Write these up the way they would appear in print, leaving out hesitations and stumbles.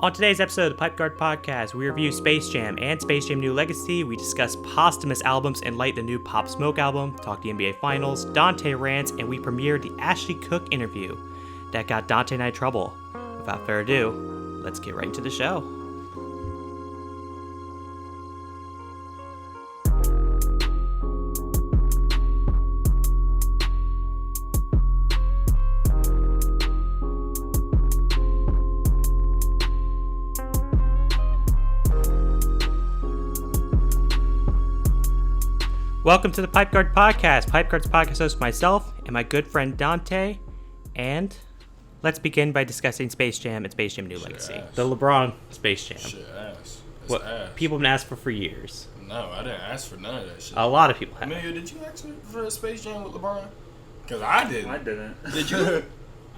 On today's episode of the Pipeguard podcast, we review Space Jam and Space Jam New Legacy. We discuss posthumous albums and light the new Pop Smoke album, talk the NBA Finals, Dante rants, and we premiered the Ashley Cook interview that got Dante and I in trouble. Without further ado, let's get right into the show. Welcome to the Pipeguard podcast. Pipeguard's podcast host myself and my good friend Dante, and let's begin by discussing Space Jam and Space Jam New Legacy. Ass. The LeBron Space Jam. Shit ass. It's What ass. people have been asking for years. No, I didn't ask for none of that shit. A lot of people have. Amelia, did you ask for a Space Jam with LeBron? Because I didn't. I didn't. Did you?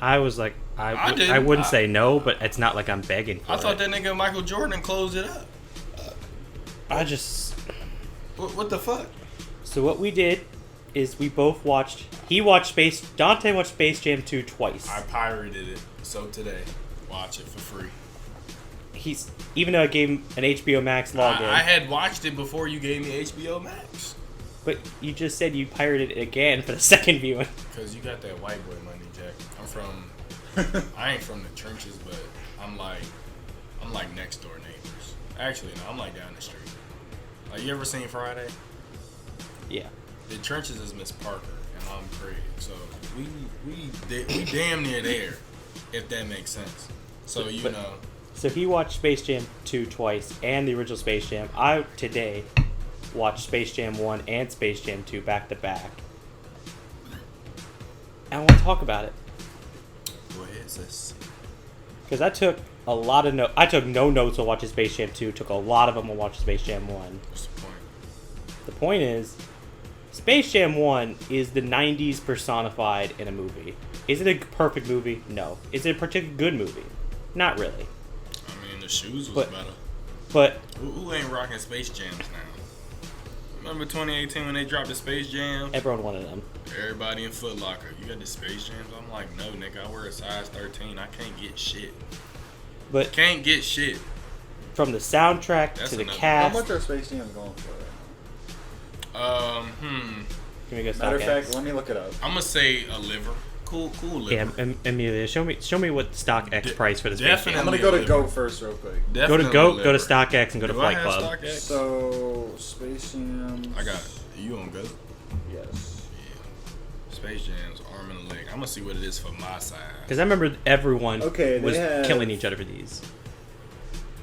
I was like, I didn't. wouldn't say no, but it's not like I'm begging for I thought it. that nigga Michael Jordan closed it up. I just... What the fuck? So what we did is we both watched... Dante watched Space Jam 2 twice. I pirated it. So today, watch it for free. Even though I gave him an HBO Max login. I had watched it before you gave me HBO Max. But you just said you pirated it again for the second viewing. Because you got that white boy money, Jack. I ain't from the trenches, but I'm like next door neighbors. Actually, no, I'm like down the street. Like, you ever seen Friday? Yeah. The trenches is Miss Parker, and I'm Craig. So we damn near there, if that makes sense. So So he watched Space Jam 2 twice and the original Space Jam. I today watched Space Jam 1 and Space Jam 2 back to back. And I want to talk about it. Go ahead, sis. Because I took a lot of notes. I took no notes on watching Space Jam 2. Took a lot of them on watching Space Jam 1. What's the point? The point is, Space Jam 1 is the 90s personified in a movie. Is it a perfect movie? No. Is it a particularly good movie? Not really. I mean, the shoes was better. But Who ain't rocking Space Jams now? Remember 2018 when they dropped the Space Jams? everyone wanted them. Everybody in Foot Locker. You got the Space Jams? I'm like, no, nigga, I wear a size 13. I can't get shit. But Can't get shit. from the soundtrack That's to the enough. cast... How much are Space Jams going for right Give me a good now? Matter of StockX. fact, let me look it up. I'm gonna say a liver. Cool Yeah, liver. Amelia, show me what StockX price for the Space definitely. Jam. I'm gonna go to Go first real quick. Go to Definitely Go liver. to StockX and go to Do I Flight have Club. StockX? So, Space Jams. I got it. You on Go? Yes. Yeah. Space Jam's arm and a leg. I'm gonna see what it is for my size. Because I remember everyone Okay, they was have- killing each other for these.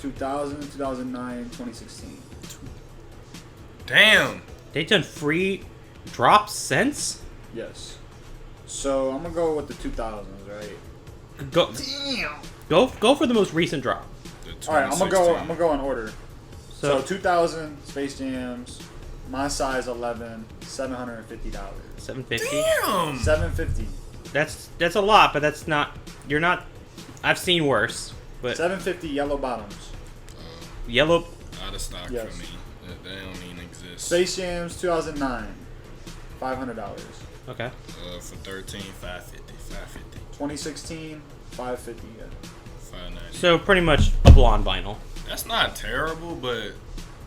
2000, 2009, 2016. Damn. They've done free drops since? Yes. So, I'm gonna go with the 2000s, right? Go, Damn! go for the most recent drop. Alright, I'm gonna go in order. So, So, 2000 Space Jams, my size 11, $750. $750. Damn. $750. That's a lot, but that's not. You're not. I've seen worse, but $750 yellow bottoms. yellow. Out of stock Yes. for me. They don't even exist. Space Jams 2009, $500. Okay. For 13, 550, 550, 2016, $550. Yeah. 590. So pretty much a blonde vinyl. That's not terrible, but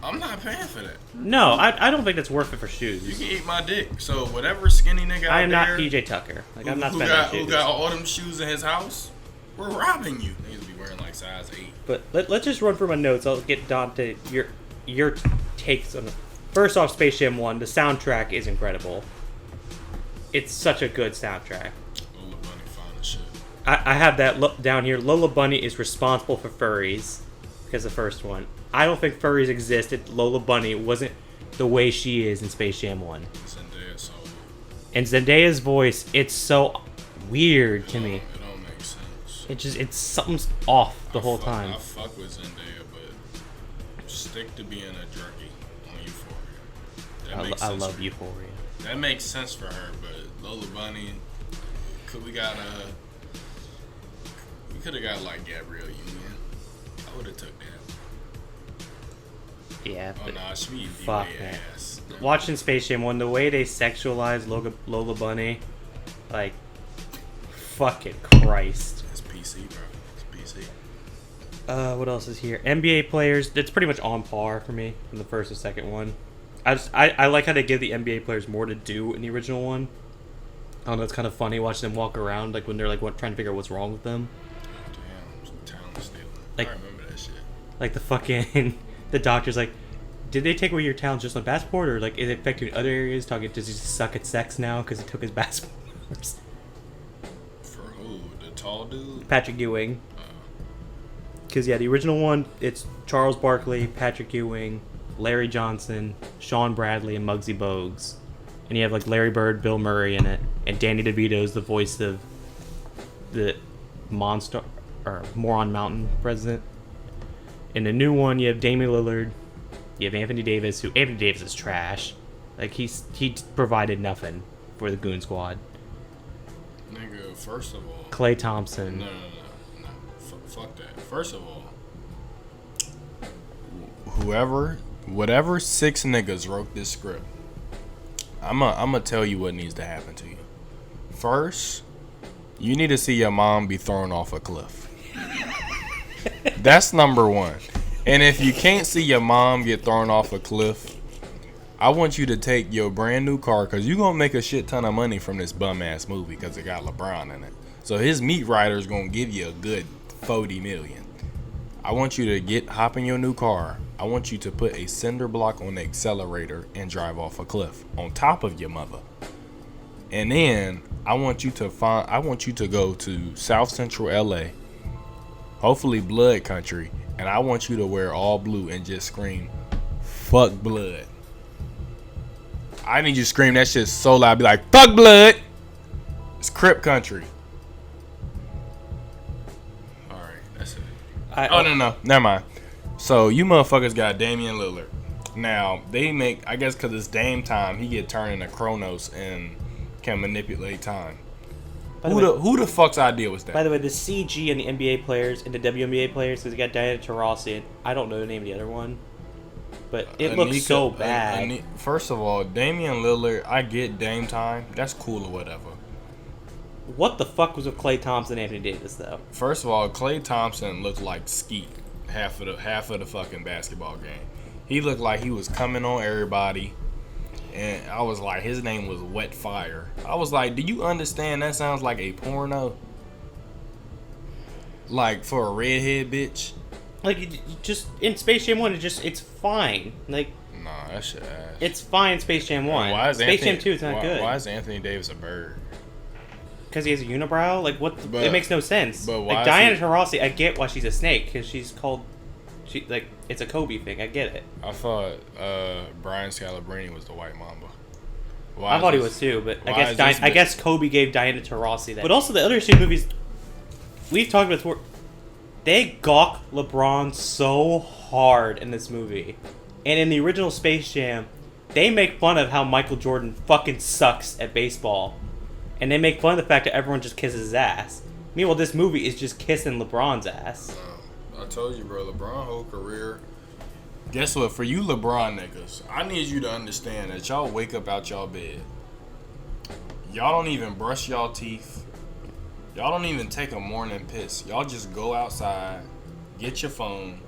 I'm not paying for that. No, I don't think that's worth it for You shoes. can eat my dick. So whatever skinny nigga out I am not there PJ Tucker. Like I'm not who spending on got, who shoes. got all them shoes in his house, we're robbing you. Niggas be wearing like size 8. But let's just run through my notes. I'll get Dante your takes on it. First off, Space Jam 1, the soundtrack is incredible. It's such a good soundtrack. Lola Bunny fine as shit. I have that down here. Lola Bunny is responsible for furries because the first one. I don't think furries existed. Lola Bunny wasn't the way she is in Space Jam 1. Zendaya so And Zendaya's voice, it's so weird to me. It don't make sense. It's something's off the whole time. I fuck with Zendaya, but stick to being a druggie on Euphoria. That makes I sense love for- Euphoria. That makes sense for her, but Lola Bunny, we could have got like Gabrielle Union. I would have took that. Yeah, Oh but nah, she be fuck, DA man. ass. Watching Space Jam 1, the way they sexualize Lola Bunny, like, fucking Christ. It's PC, bro. It's PC. What else is here? NBA players. It's pretty much on par for me from the first and second one. I like how they give the NBA players more to do in the original one. I don't know, it's kind of funny watching them walk around like when they're like trying to figure out what's wrong with them. Damn, talent stealing. Like, I remember that shit. Like the fucking the doctor's like, did they take away your talent just on basketball, or like is it affecting you in other areas? Talking, does he just suck at sex now because he took his basketball? For who? The tall dude? Patrick Ewing. Because yeah, the original one, it's Charles Barkley, Patrick Ewing, Larry Johnson, Sean Bradley, and Muggsy Bogues. And you have like Larry Bird, Bill Murray in it, and Danny DeVito is the voice of the monster or Moron Mountain president. In the new one, you have Damian Lillard, you have Anthony Davis, who Anthony Davis is trash. Like he provided nothing for the Goon Squad. Nigga, first of all, Klay Thompson. No. Fuck that. First of all, whatever 6 niggas wrote this script, I'ma tell you what needs to happen to you. First, you need to see your mom be thrown off a cliff. That's number one. And if you can't see your mom get thrown off a cliff, I want you to take your brand new car, because you're going to make a shit ton of money from this bum ass movie because it got LeBron in it. So his meat rider is going to give you a good 40 million. I want you to hop in your new car. I want you to put a cinder block on the accelerator and drive off a cliff on top of your mother. And then I want you to go to South Central LA, hopefully blood country, and I want you to wear all blue and just scream, "Fuck blood." I need you to scream that shit so loud, be like, "Fuck blood." It's Crip country. Alright, that's it. No, never mind. So you motherfuckers got Damian Lillard. Now, they make, I guess because it's Dame time, he get turned into Kronos and can manipulate time. Who the fuck's idea was that? By the way, the CG and the NBA players and the WNBA players, because you got Diana Taurasi, and I don't know the name of the other one, but it looks so bad. First of all, Damian Lillard, I get Dame time. That's cool or whatever. What the fuck was with Klay Thompson and Anthony Davis, though? First of all, Klay Thompson looked like Skeet half of the fucking basketball game. He looked like he was coming on everybody. And I was like, his name was Wet Fire. I was like, do you understand that sounds like a porno? Like, for a redhead bitch? Like, you just, in Space Jam 1, it's fine. Like, nah, that shit ass. It's fine in Space Jam 1. Why is Space Jam 2 is not good. Why is Anthony Davis a bird? Because he has a unibrow? Like, what? It makes no sense. But why like, Diana Taurasi, I get why she's a snake, because she's called... it's a Kobe thing. I get it. I thought Brian Scalabrine was the White Mamba. I thought he was too, but I guess Kobe gave Diana Taurasi that. But also the other two movies we've talked about before, they gawk LeBron so hard in this movie, and in the original Space Jam, they make fun of how Michael Jordan fucking sucks at baseball, and they make fun of the fact that everyone just kisses his ass. Meanwhile, this movie is just kissing LeBron's ass. I told you, bro, LeBron whole career. Guess what? For you LeBron niggas, I need you to understand that y'all wake up out y'all bed. Y'all don't even brush y'all teeth. Y'all don't even take a morning piss. Y'all just go outside, get your phone,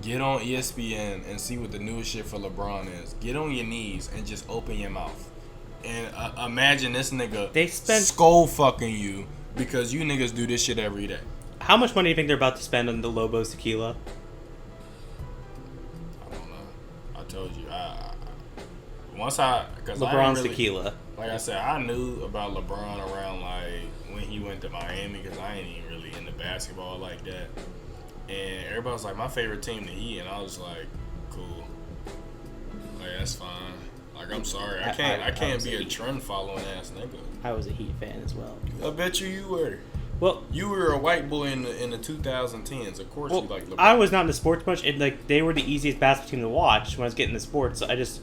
get on ESPN and see what the newest shit for LeBron is. Get on your knees and just open your mouth. And imagine this nigga skull fucking you because you niggas do this shit every day. How much money do you think they're about to spend on the Lobos tequila? I don't know. I told you. LeBron's tequila. Like I said, I knew about LeBron around like when he went to Miami because I ain't even really into basketball like that. And everybody was like, my favorite team to eat, and I was like, cool. Like that's fine. Like I'm sorry, I can't be a trend following ass nigga. I was a Heat fan as well. I bet you were. Well, you were a white boy in the 2010s. Of course, you like LeBron. I was not into sports much, and like they were the easiest basketball team to watch when I was getting into sports. So I just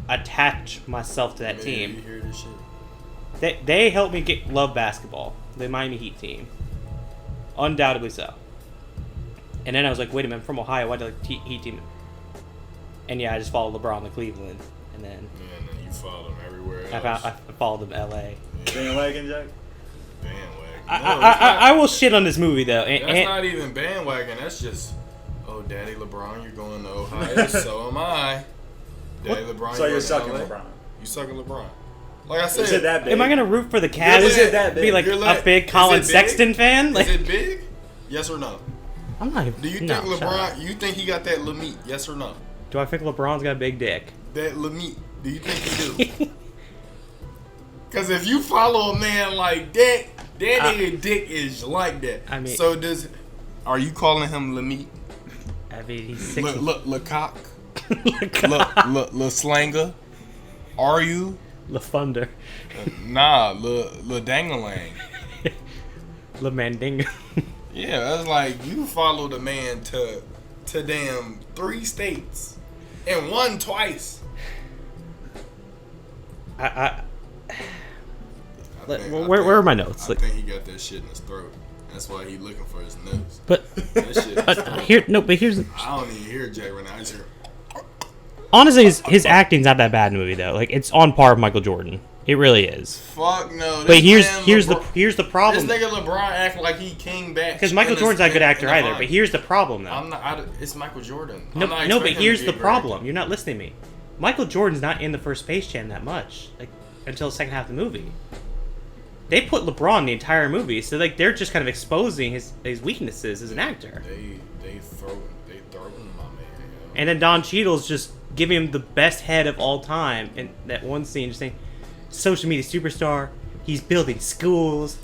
attached myself to that team. You hear this shit? They helped me love basketball. The Miami Heat team, undoubtedly so. And then I was like, wait a minute, I'm from Ohio. Why do I like the Heat team? And yeah, I just followed LeBron to Cleveland, and then you followed him everywhere else. I followed him to LA. Bandwagon Jack. Bandwagon. I will shit on this movie though. That's not even bandwagon. That's just, oh, Daddy LeBron, you're going to Ohio. So am I. Daddy LeBron. So you're sucking LeBron. You sucking LeBron. Like I said, is it that big? Am I gonna root for the Cavs? Is it that big? Be like a big Colin Sexton fan? Like, is it big? Yes or no? I'm not even. Do you think LeBron? You think he got that Lamite? Yes or no? Do I think LeBron's got a big dick? That Lamite. Do you think he do? Because if you follow a man like that nigga dick is like that. I mean, so are you calling him Lamite? I mean, he's 6. LeCock? Le Slanger? Are you? Le Thunder. Nah, Le Dangalang. Le Mandingo. Yeah, that's like you followed a man to damn 3 states and won twice. Where are my notes? I think he got that shit in his throat. That's why he looking for his nose. But that shit in his throat. here's. I don't even hear Jay right now. I just hear. Honestly, his acting's not that bad in the movie though. Like it's on par with Michael Jordan. It really is. Fuck no. But here's the problem. This nigga LeBron act like he king back. Because Michael Jordan's not a good actor either. But here's the problem though. It's Michael Jordan. No, but here's the problem. You're not listening to me. Michael Jordan's not in the first Space Jam that much, like until the second half of the movie. They put LeBron in the entire movie, so like they're just kind of exposing his weaknesses as an actor. They throw him, my man. Yo. And then Don Cheadle's just giving him the best head of all time in that one scene, just saying, social media superstar. He's building schools.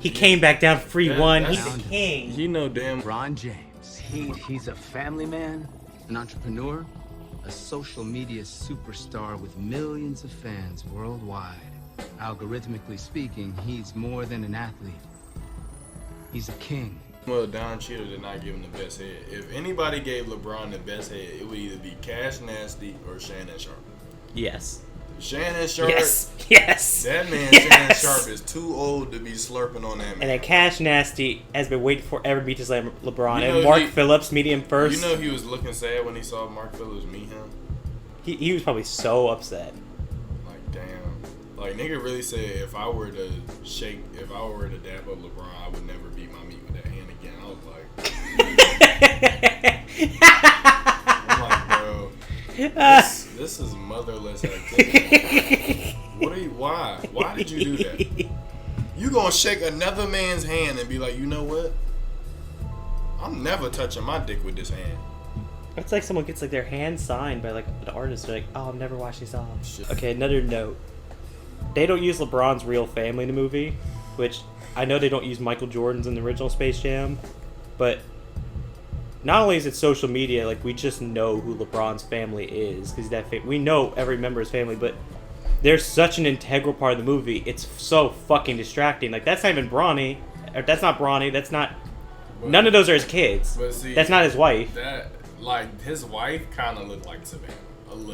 He came back down for free one. He's the king. You know damn. Ron James. He's a family man, an entrepreneur, a social media superstar with millions of fans worldwide. Algorithmically speaking, he's more than an athlete. He's a king. Well, Don Cheadle did not give him the best head. If anybody gave LeBron the best head, it would either be Cash Nasty or Shannon Sharp. Yes. Shannon Sharp. Yes. That man, Shannon Sharp, is too old to be slurping on that man. And then Cash Nasty has been waiting forever to beat his LeBron. And Mark Phillips meet him first. You know he was looking sad when he saw Mark Phillips meet him? He was probably so upset. Like, damn. Like, nigga really said if I were to dap up LeBron, I would never beat my meat with that hand again. I was like, I'm like, bro, this is motherless activity. Why did you do that? You gonna shake another man's hand and be like, you know what? I'm never touching my dick with this hand. It's like someone gets like their hand signed by like an artist. They're like, oh, I've never watched these off. Shit. Okay, another note. They don't use LeBron's real family in the movie, which I know they don't use Michael Jordan's in the original Space Jam, but not only is it social media, like we just know who LeBron's family is because we know every member of his family, but they're such an integral part of the movie. It's so fucking distracting. Like that's not even Bronny. Or that's not Bronny. That's not. None of those are his kids. But see, that's not his wife. Like his wife kind of looked like Savannah.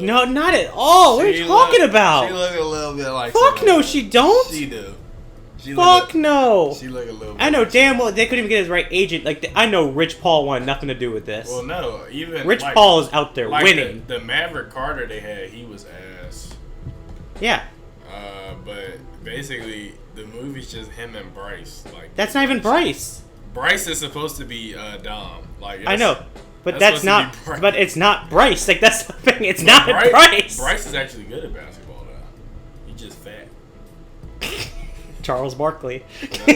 No, not at all. What are you talking about? She look a little bit like. Fuck no, she don't. She do. Fuck no. She look a little bit. I know damn well they couldn't even get his right agent. Like I know Rich Paul wanted nothing to do with this. Well, no, even Rich Paul is out there winning. The Maverick Carter they had, he was ass. Yeah. But basically the movie's just him and Bryce. Like that's not even Bryce. Bryce is supposed to be Dom. Like I know. But that's not. But it's not Bryce. Like that's the thing. It's not Bryce. Bryce is actually good at basketball, though. He's just fat. Charles Barkley. No,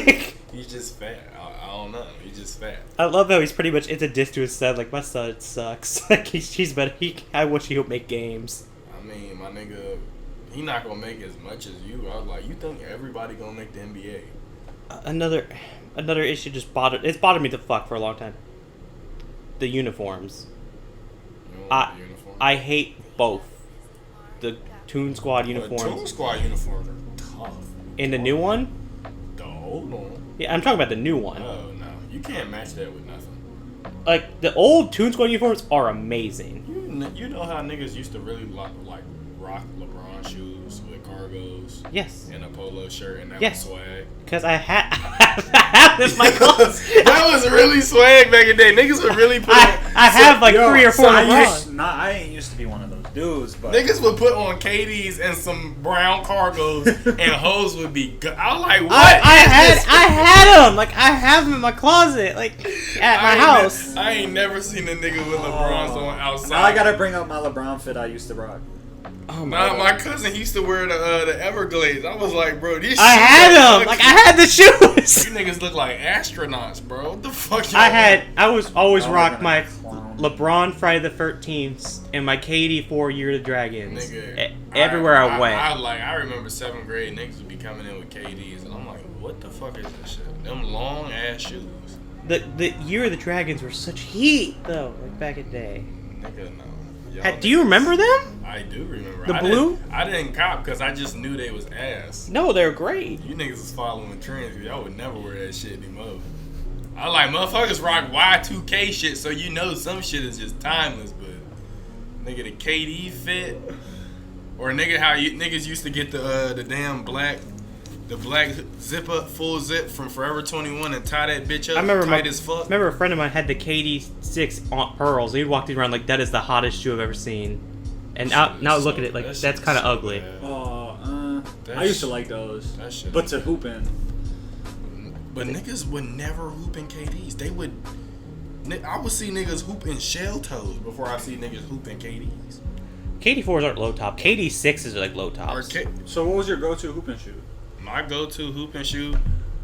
he's just fat. I don't know. He's just fat. I love how he's pretty much. It's a diss to his son. Like my son sucks. Like he's better. I wish he would make games. I mean, my nigga, he not gonna make as much as you. I was like, you think everybody gonna make the NBA? Another issue just bothered me the fuck for a long time. The uniforms. I hate both. The Toon Squad uniforms. The Toon Squad uniforms are tough. In the new one? Hold on. Yeah, I'm talking about the new one. Oh no, you can't match that with nothing. Like the old Toon Squad uniforms are amazing. You know how niggas used to really like rock LeBron shoes with cargos. Yes. And a polo shirt and that was swag. Because I have this my clothes. That was really swag back in the day. Niggas would really put. I have like 3 or 4 LeBrons. I ain't used to be one of those. dudes, but Niggas would put on KDs and some brown cargos, and hoes would be good. I was like, what? I had them. Like, I have them in my closet, like at my house. I ain't never seen a nigga with LeBrons on outside. Now I gotta bring up my LeBron fit I used to rock. Oh my My cousin used to wear the Everglades. I was like, bro, these. I had them. Like, I had the shoes. You niggas look like astronauts, bro. What the fuck? I was always Oh, rock I'm my gonna clown. LeBron Friday the 13th and my KD 4 Year of the Dragons. Nigga, Everywhere I went. I remember 7th grade niggas would be coming in with KDs, and I'm like, what the fuck is this shit? Them long ass shoes. The Year of the Dragons were such heat though, like back in the day. Nigga, no. Do you remember them? I do remember. The blue? I didn't cop because I just knew they was ass. No, they're great. You niggas was following trends. Y'all would never wear that shit anymore. I like motherfuckers rock Y2K shit, so you know some shit is just timeless. But nigga, the KD fit, or nigga how you niggas used to get the damn black zip up full zip from Forever 21 and tie that bitch up tight as fuck. Remember a friend of mine had the KD 6 on pearls. He walked around like that is the hottest shoe I've ever seen. And now look at it, like that's kind of ugly. I used to like those, but to hoop in. But niggas would never hoop in KDs. They would. I would see niggas hoop in shell toes before I see niggas hoop in KDs. KD 4s aren't low top. KD 6s are like low tops. So what was your go-to hooping shoe? My go-to hooping shoe,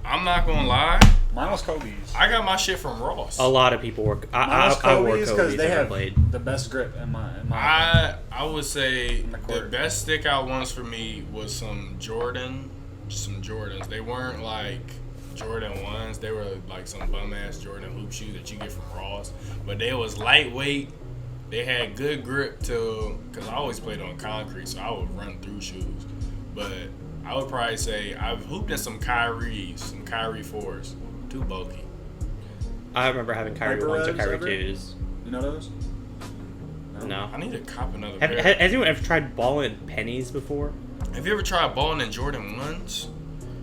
I'm not gonna lie. Mine was Kobe's. I got my shit from Ross. A lot of people wore. I wore Kobe's because they have played. the best grip in my. I would say the best stick out ones for me was some Jordans. They weren't like Jordan 1s. They were like some bum ass Jordan hoop shoes that you get from Ross. But they was lightweight. They had good grip too. Cause I always played on concrete, so I would run through shoes. But I would probably say I've hooped in some Kyrie 4s. Too bulky. I remember having Kyrie 1s or Kyrie 2s. You know those? No. I need to cop another Has pair. anyone ever tried balling pennies before? Have you ever tried balling in Jordan 1s?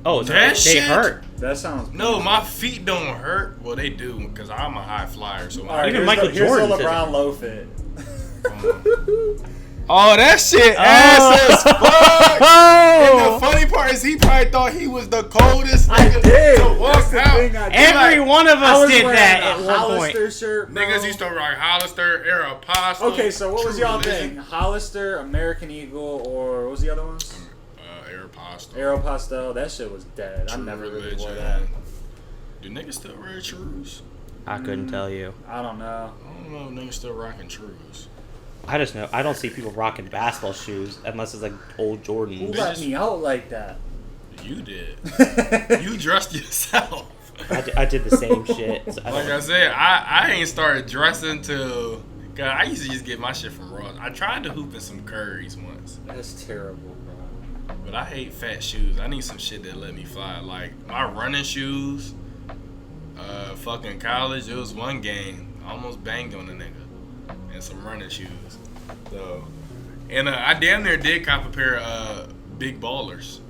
Oh, that they shit hurt. That sounds. No, my feet don't hurt. Well, they do because I'm a high flyer. So All right, Even here's Michael here's Jordan the says LeBron it. low fit. Oh, that shit ass as fuck. And the funny part is he probably thought he was the coldest I nigga did. to walk That's the out. thing I did. Every one of I us was did wearing that a at one point. Hollister shirt, bro. Niggas used to rock Hollister, Aeropostale. Okay, so what was True y'all Religion. thing? Hollister, American Eagle, or what was the other ones? Aeropostale. Aeropostale. That shit was dead. I True never really Religion. wore that. Do niggas still wear Trues? I couldn't tell you. I don't know. I don't know if niggas still rocking Trues. I just know I don't see people rocking basketball shoes unless it's like old Who Jordans. let me out like that? You did. You dressed yourself. I did the same shit. So Like I said, I ain't started dressing till. God, I used to just get my shit from Ross. I tried to hoop in some Currys once, That's terrible, bro. but I hate fat shoes. I need some shit that let me fly. Like my running shoes. Fucking college, it was one game. I almost banged on a nigga, and some running shoes. So, and I damn near did cop a pair of big ballers,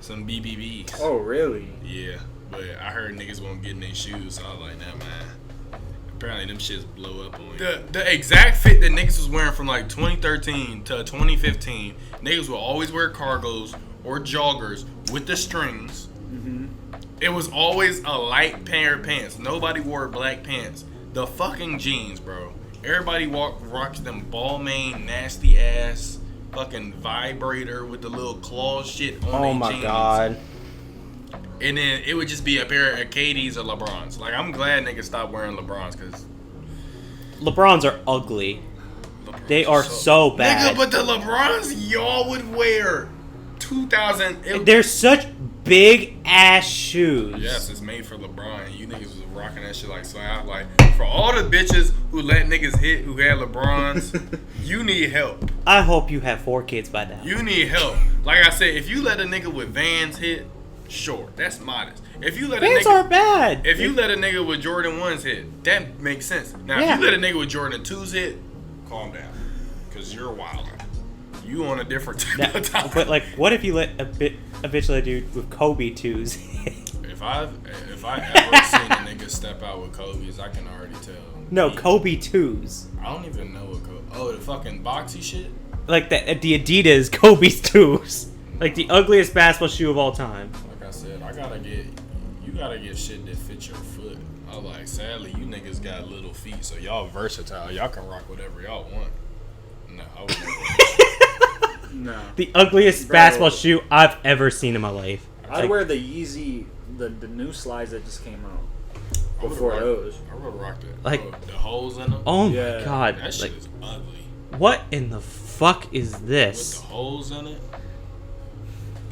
some BBBs. Oh, really? Yeah, but I heard niggas won't get in their shoes, so I was like, nah, man. Apparently, them shits blow up on you. The exact fit that niggas was wearing from like 2013 to 2015, niggas will always wear cargos or joggers with the strings. Mm-hmm. It was always a light pair of pants. Nobody wore black pants. The fucking jeans, bro. Everybody rocks them Balmain nasty ass fucking vibrator with the little claw shit on their jeans. my god. And then it would just be a pair of KDs or LeBrons. Like, I'm glad niggas stopped wearing LeBrons because LeBrons are ugly. They are so bad. Nigga, but the LeBrons y'all would wear 2000. They're such big ass shoes. Yes, it's made for LeBron. You niggas was rocking that shit like slap. Like, for all the bitches who let niggas hit who had LeBrons, you need help. I hope you have 4 kids by now. You need help. Like I said, if you let a nigga with Vans hit, sure, that's modest. If you let Vans a nigga, are bad. if you let a nigga with Jordan 1s hit, that makes sense. Now, Yeah. if you let a nigga with Jordan 2s hit, calm down, cause you're wild. You on a different type of time. But like, what if you let a bitch let a dude with Kobe 2s? If I ever seen a nigga step out with Kobe's, I can already tell. No, Kobe 2s. I don't even know what Kobe. Oh, the fucking boxy shit. Like the Adidas Kobe's 2s. Like the ugliest basketball shoe of all time. Like I said, you gotta get shit that fits your foot. I like, sadly, you niggas got little feet, so y'all versatile. Y'all can rock whatever y'all want. No, I would never. No. The ugliest Bro. basketball shoe I've ever seen in my life. I'd Like, wear the Yeezy, the new slides that just came out. I would've Before rocked- those. I would have rocked it. Like- Oh, the holes in them. oh Yeah. my god. That shit Like, is ugly. what in the fuck is With this? the holes in it.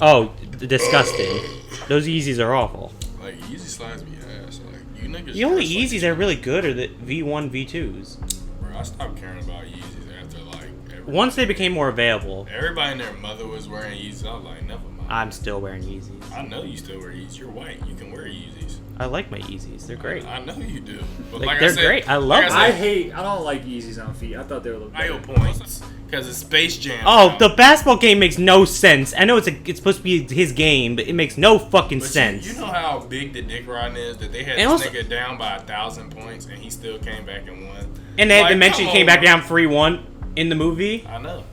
Oh, disgusting. Those Yeezys are awful. Like, Yeezy slides be ass. Like, you niggas. The only dress like Yeezys that are really good are the V1, V2s. Bro, I stopped caring about Yeezys after, like, Once they became more available, everybody and their mother was wearing Yeezys. I was like, never mind. I'm still wearing Yeezys. I know you still wear Yeezys. You're white. You can wear Yeezys. I like my Yeezys. They're great. I know you do. But Like, like they're I said, great. I love them. I don't like Yeezys on feet. I thought they would look IO better. points because it's Space Jam. Oh, now. the basketball game makes no sense. I know it's supposed to be his game, but it makes no fucking But sense. You know how big the dick riding is? That they had And this also- nigga down by 1,000 points and he still came back and won. And they had to Like, mention he come came on, back bro. down 3-1 in the movie. I know.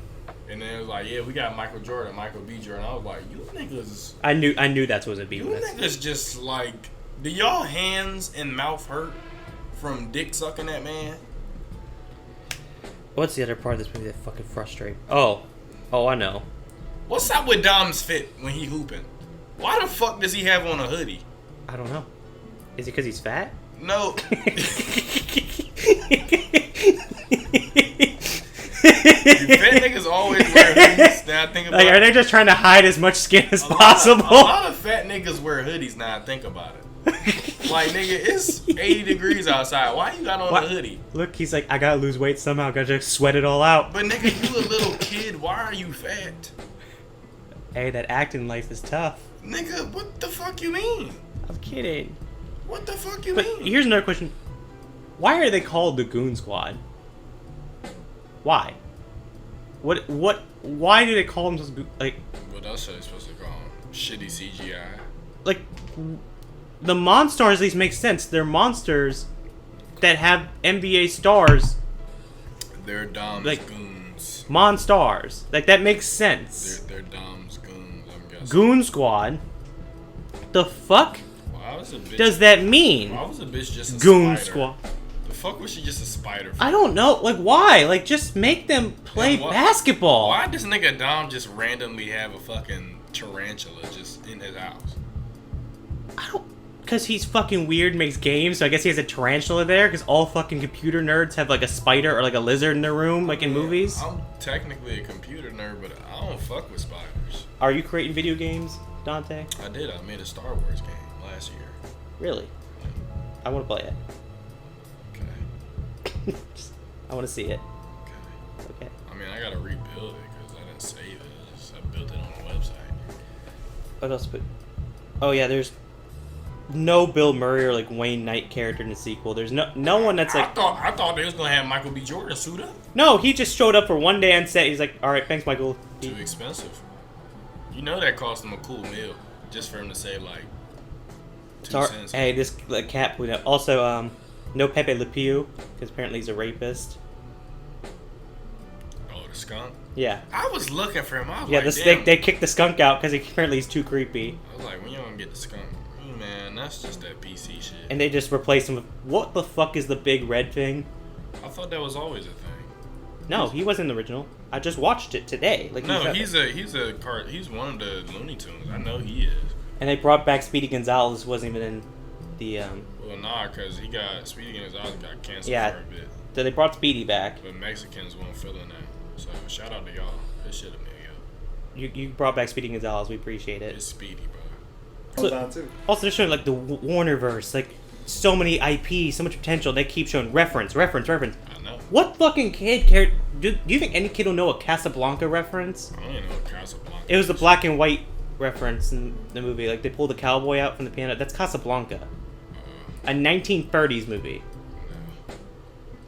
And then it was like, yeah, we got Michael Jordan, Michael B. Jordan. I was like, you niggas, I knew that's what it would be. you niggas just like, do y'all hands and mouth hurt from dick sucking that man? What's the other part of this movie that fucking frustrates? Oh, I know. What's up with Dom's fit when he hooping? Why the fuck does he have on a hoodie? I don't know. Is it because he's fat? No. You fat niggas always wear hoodies. Now I think about Like, are it. they just trying to hide as much skin as A possible? lot of fat niggas wear hoodies now I think about it. Like, nigga, it's 80 degrees outside. Why you got on What? a hoodie? Look, he's like, I gotta lose weight somehow. Gotta just sweat it all out. But nigga, you a little kid. Why are you fat? Hey, that acting life is tough. Nigga, what the fuck you mean? I'm kidding. What the fuck you But mean? here's another question. Why are they called the Goon Squad? Why? Why do they call themselves like What else are they supposed to call them? Shitty CGI? like the Monstars at least make sense. They're monsters that have NBA stars, They're Dom's Like- goons. Monstars. Like that makes sense. They're Dom's goons, I'm guessing. Goon Squad. The fuck Why was a bitch? does that mean? Why was a bitch just a Goon spider? Squad. The fuck was she just a spider? For? I don't know. Like why? Like just make them play And what- basketball. Why does nigga Dom just randomly have a fucking tarantula just in his house? I don't. Because he's fucking weird and makes games, so I guess he has a tarantula there, because all fucking computer nerds have like a spider or like a lizard in their room, like in movies. I'm technically a computer nerd, but I don't fuck with spiders. Are you creating video games, Dante? I did. I made a Star Wars game last year. Really? I want to play it. Okay. I want to see it. Okay. Okay. I mean, I gotta rebuild it because I didn't save it. I built it on the website. What else? Oh yeah, there's no Bill Murray or like Wayne Knight character in the sequel. There's no one that's like. I thought they was gonna have Michael B. Jordan suit up. No, he just showed up for one day on set. He's like, all right, thanks, Michael. Too expensive. You know that cost him a cool meal just for him to say like 2 cents. Hey, this like, cat blew up. Also, no Pepe Le Pew because apparently he's a rapist. Oh, the skunk. Yeah. I was looking for him. I was Yeah, like, they damn. kicked the skunk out because apparently he's too creepy. I was like, when you gonna get the skunk? Man, that's just that PC shit. And they just replaced him with, what the fuck is the big red thing? I thought that was always a thing. No, he wasn't the original. I just watched it today. Like No, he's one of the Looney Tunes. I know he is. And they brought back Speedy Gonzalez, wasn't even in the Well, nah, cause Speedy Gonzalez got canceled Yeah. for a bit. So they brought Speedy back. But Mexicans weren't feeling that. So shout out to y'all. This shit a million. You brought back Speedy Gonzalez. We appreciate it. It's Speedy, bro. Hold on too. Also, they're showing like the Warnerverse, like so many IP, so much potential. They keep showing reference. I know. What fucking kid cared? Do you think any kid will know a Casablanca reference? I don't even know what Casablanca It was the is. black and white reference in the movie. Like they pulled the cowboy out from the piano. That's Casablanca, a 1930s movie. No.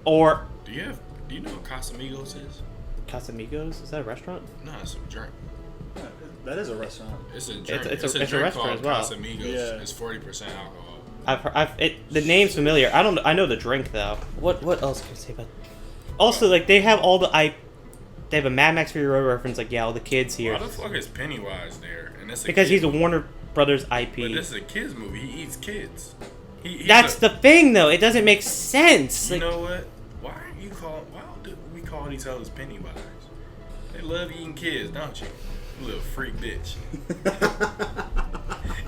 Or Do you know what Casamigos is? Casamigos? Is that a restaurant? No, it's a drink. That is a restaurant. It's a drink. It's a drink restaurant called as well. Casamigos. Yeah. It's 40% alcohol. The name's familiar. I know the drink though. What else can I say about? Also, like they have all the they have a Mad Max Fury Road reference. Like all the kids here. Why the fuck is Pennywise there? And it's because he's a Warner Brothers IP. But this is a kids movie. He eats kids. That's the thing though. It doesn't make sense. You know what? Why do we call these others Pennywise? They love eating kids, don't you? You little freak bitch.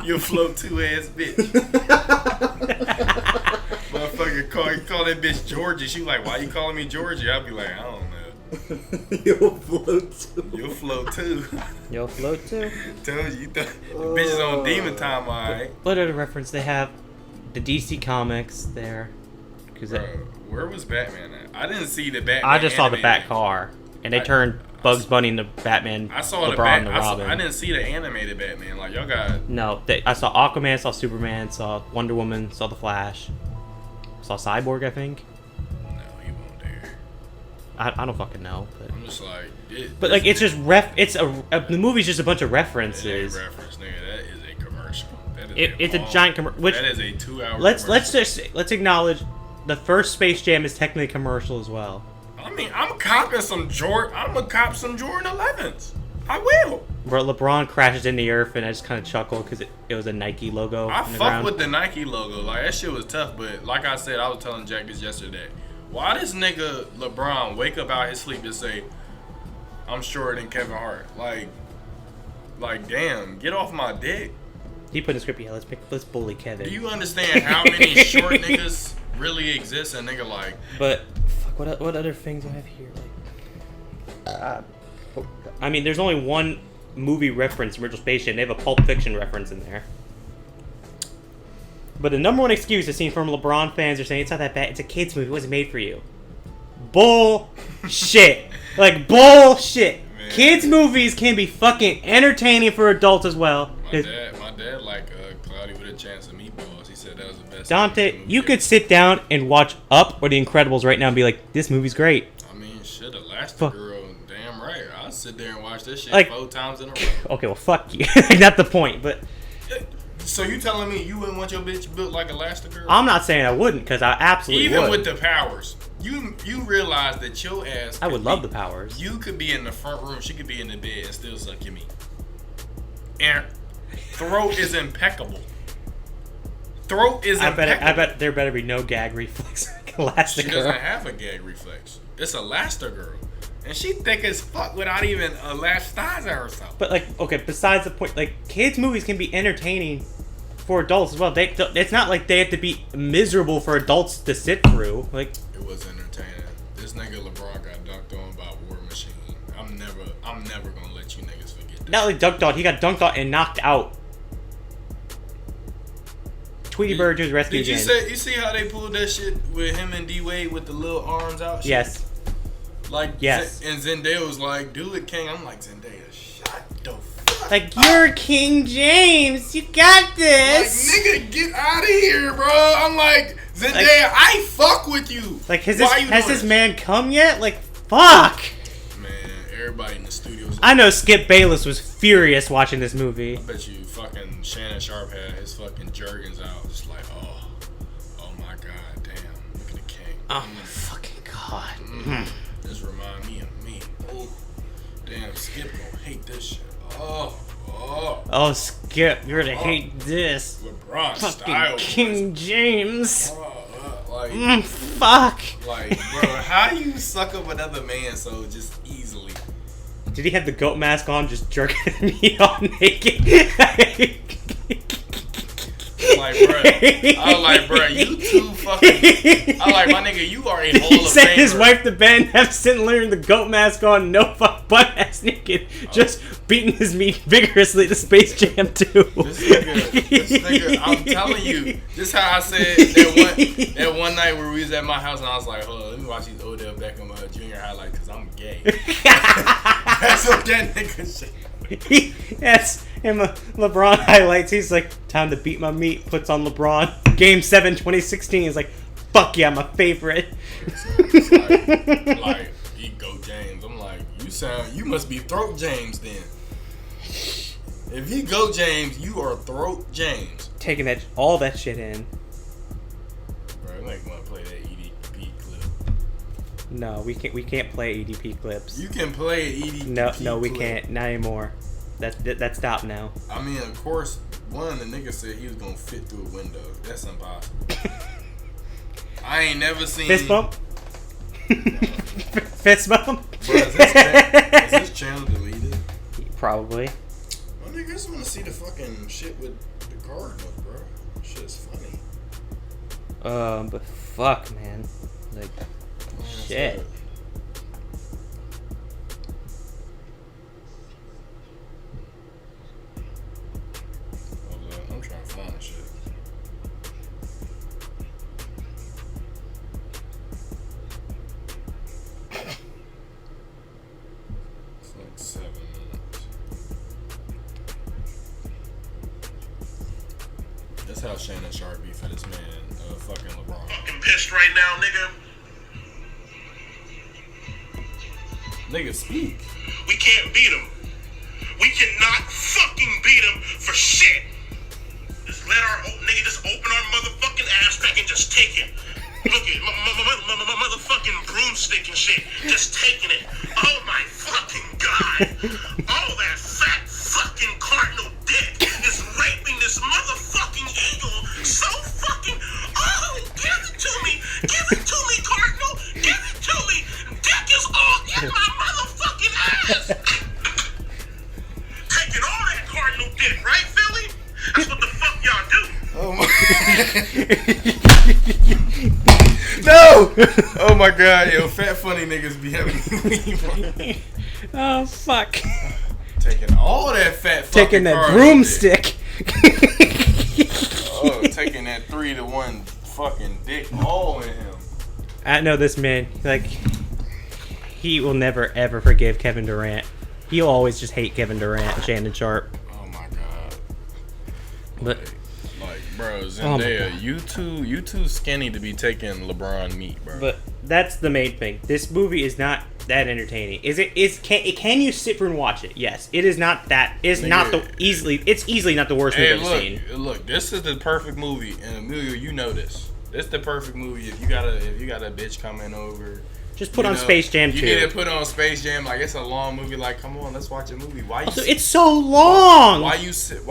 You float 2 ass bitch. Motherfucker call that bitch Georgie. She like, why you calling me Georgie? I'll be like, I don't know. You'll float too. You'll float too. You'll float too. Told you, the bitch is on demon time, alright. What other reference they have? The DC comics there. Where was Batman at? I didn't see the Batman. I just saw the animated. Bat car, and they turned Bugs Bunny into Batman. I saw LeBron the Robin. I didn't see the animated Batman. Like y'all got. No, I saw Aquaman, saw Superman, saw Wonder Woman, saw the Flash, saw Cyborg. I think. No, he won't dare. I don't fucking know. But I'm just like. But like it's just the movie's just a bunch of references. It ain't reference, nigga. That is a commercial. It's a giant commercial. That is a 2-hour. Let's acknowledge the first Space Jam is technically a commercial as well. I mean, I'm copping some Jordan. I'm gonna cop some Jordan 11s. I will. Where LeBron crashes in the earth, and I just kind of chuckle because it was a Nike logo. I in the fuck ground. with the Nike logo. Like that shit was tough, but like I said, I was telling Jack this yesterday. Why does nigga LeBron wake up out his sleep and say, "I'm shorter than Kevin Hart"? Like, damn, get off my dick. He put in the script, yeah, let's bully Kevin. Do you understand how many short niggas really exist? And nigga like. But fuck, what other things do I have here? I mean, there's only one movie reference, original Space Jam. They have a Pulp Fiction reference in there. But the number one excuse I've seen from LeBron fans are saying it's not that bad. It's a kids movie. It wasn't made for you. Bullshit. Like bullshit. Man. Kids movies can be fucking entertaining for adults as well. My dad liked Cloudy with a Chance of Meatballs. He said that was the best. Dante, you could sit down and watch Up or The Incredibles right now and be like, this movie's great. I mean, shit, Elastigirl, damn right. I'll sit there and watch this shit like, 4 times in a row. Okay, well, fuck you. Not the point, but... So you telling me you wouldn't want your bitch built like Elastigirl? I'm not saying I wouldn't, because I absolutely would. Even with the powers. You realize that your ass... I would love the powers. You could be in the front room, she could be in the bed and still suck your meat. And throat is impeccable. I bet there better be no gag reflex like Elastigirl. She doesn't have a gag reflex. It's Elastigirl. And she thick as fuck without even elasticizing herself. But like, okay, besides the point, like kids movies can be entertaining for adults as well. It's not like they have to be miserable for adults to sit through. Like it was entertaining. This nigga LeBron got dunked on by War Machine. I'm never gonna let you niggas forget that. Not only dunked on, he got dunked on and knocked out. Tweety Bird to his rescue. Did you see how they pulled that shit with him and D Wade with the little arms out? Shit? Yes. Like, yes. And Zendaya was like, do it, King. I'm like, Zendaya, shut the fuck like, you're King James. You got this. Like, nigga, get out of here, bro. I'm like, Zendaya, like, I fuck with you. Like, has this man come yet? Like, fuck. Man, everybody in the studios. I know Skip Bayless was furious watching this movie. I bet you fucking Shannon Sharp had his fucking jergens out. Just like, oh my god, damn. Look at the King. Oh my fucking god. This remind me of me. Oh, damn, Skip gonna hate this shit. Oh, Skip, you're gonna hate this. LeBron fucking style. King James. Fuck. Fuck. Like, bro, how you suck up another man so just easily? Did he have the goat mask on, just jerking me all naked? Like, bro, I was like, bro, you too fucking. I was like, my nigga, you are a Hall of Famer. He sent his wife to bed and have sitting wearing the goat mask on, no fuck butt ass naked, just beating his meat vigorously to Space Jam 2. This nigga, I'm telling you, this how I said that one night where we was at my house and I was like, hold on, let me watch these Odell Beckham Jr. highlights because I'm gay. That's what that nigga said. Yes, and LeBron highlights. He's like, time to beat my meat. Puts on LeBron. Game 7, 2016. He's like, fuck yeah, my favorite. It's like, he go James. I'm like, you must be throat James then. If you go James, you are throat James. Taking all that shit in. Bro, I like want to play that EDP clip. No, we can't play EDP clips. You can play an EDP No, we clip. can't. Not anymore. That's stopped now. I mean, of course, one of the niggas said he was gonna fit through a window. That's impossible. I ain't never seen Fist bump. Fist bump. Bro, is this channel deleted? Probably. My nigga, I just want to see the fucking shit with the Cardinals, bro. Shit's funny. But fuck, man. Like, shit. Hold on, I'm trying to find the shit. It's like 7 minutes. That's how Shannon Sharp be for this man, fucking LeBron. Fucking pissed right now, nigga. Nigga, speak. We can't beat him. We cannot fucking beat him for shit. Just let our nigga just open our motherfucking ass crack and just take it. Look at my motherfucking broomstick and shit. Just taking it. Oh my fucking god. All that fat fucking cardinal dick is raping this motherfucking eagle so fucking. Oh, give it to me. Give it to me, Cardinal. Give it to me. Dick is all in my motherfucking ass. Taking all that cardinal dick, right, Philly? That's what the fuck y'all do. Oh my. No! Oh my god, yo, fat funny niggas be having me. Oh fuck. Taking all that fat fucking Taking that cardinal broomstick. Oh, taking that 3-to-1 fucking dick all in him. I know this man. Like, he will never ever forgive Kevin Durant. He'll always just hate Kevin Durant and Shannon Sharp. Oh my god. But Like, bro, Oh Zendaya, my you too skinny to be taking LeBron meat, bro. But that's the main thing. This movie is not that entertaining. Can you sit through and watch it? Yes. It is not that. It's easily not the worst movie I've ever seen. Look, this is the perfect movie, and Emilio, you know this. This is the perfect movie if you got a bitch coming over. Just put on Space Jam 2. You need to put on Space Jam. Like, it's a long movie. Like, come on, let's watch a movie. Why you? Also, it's so long. Why you sit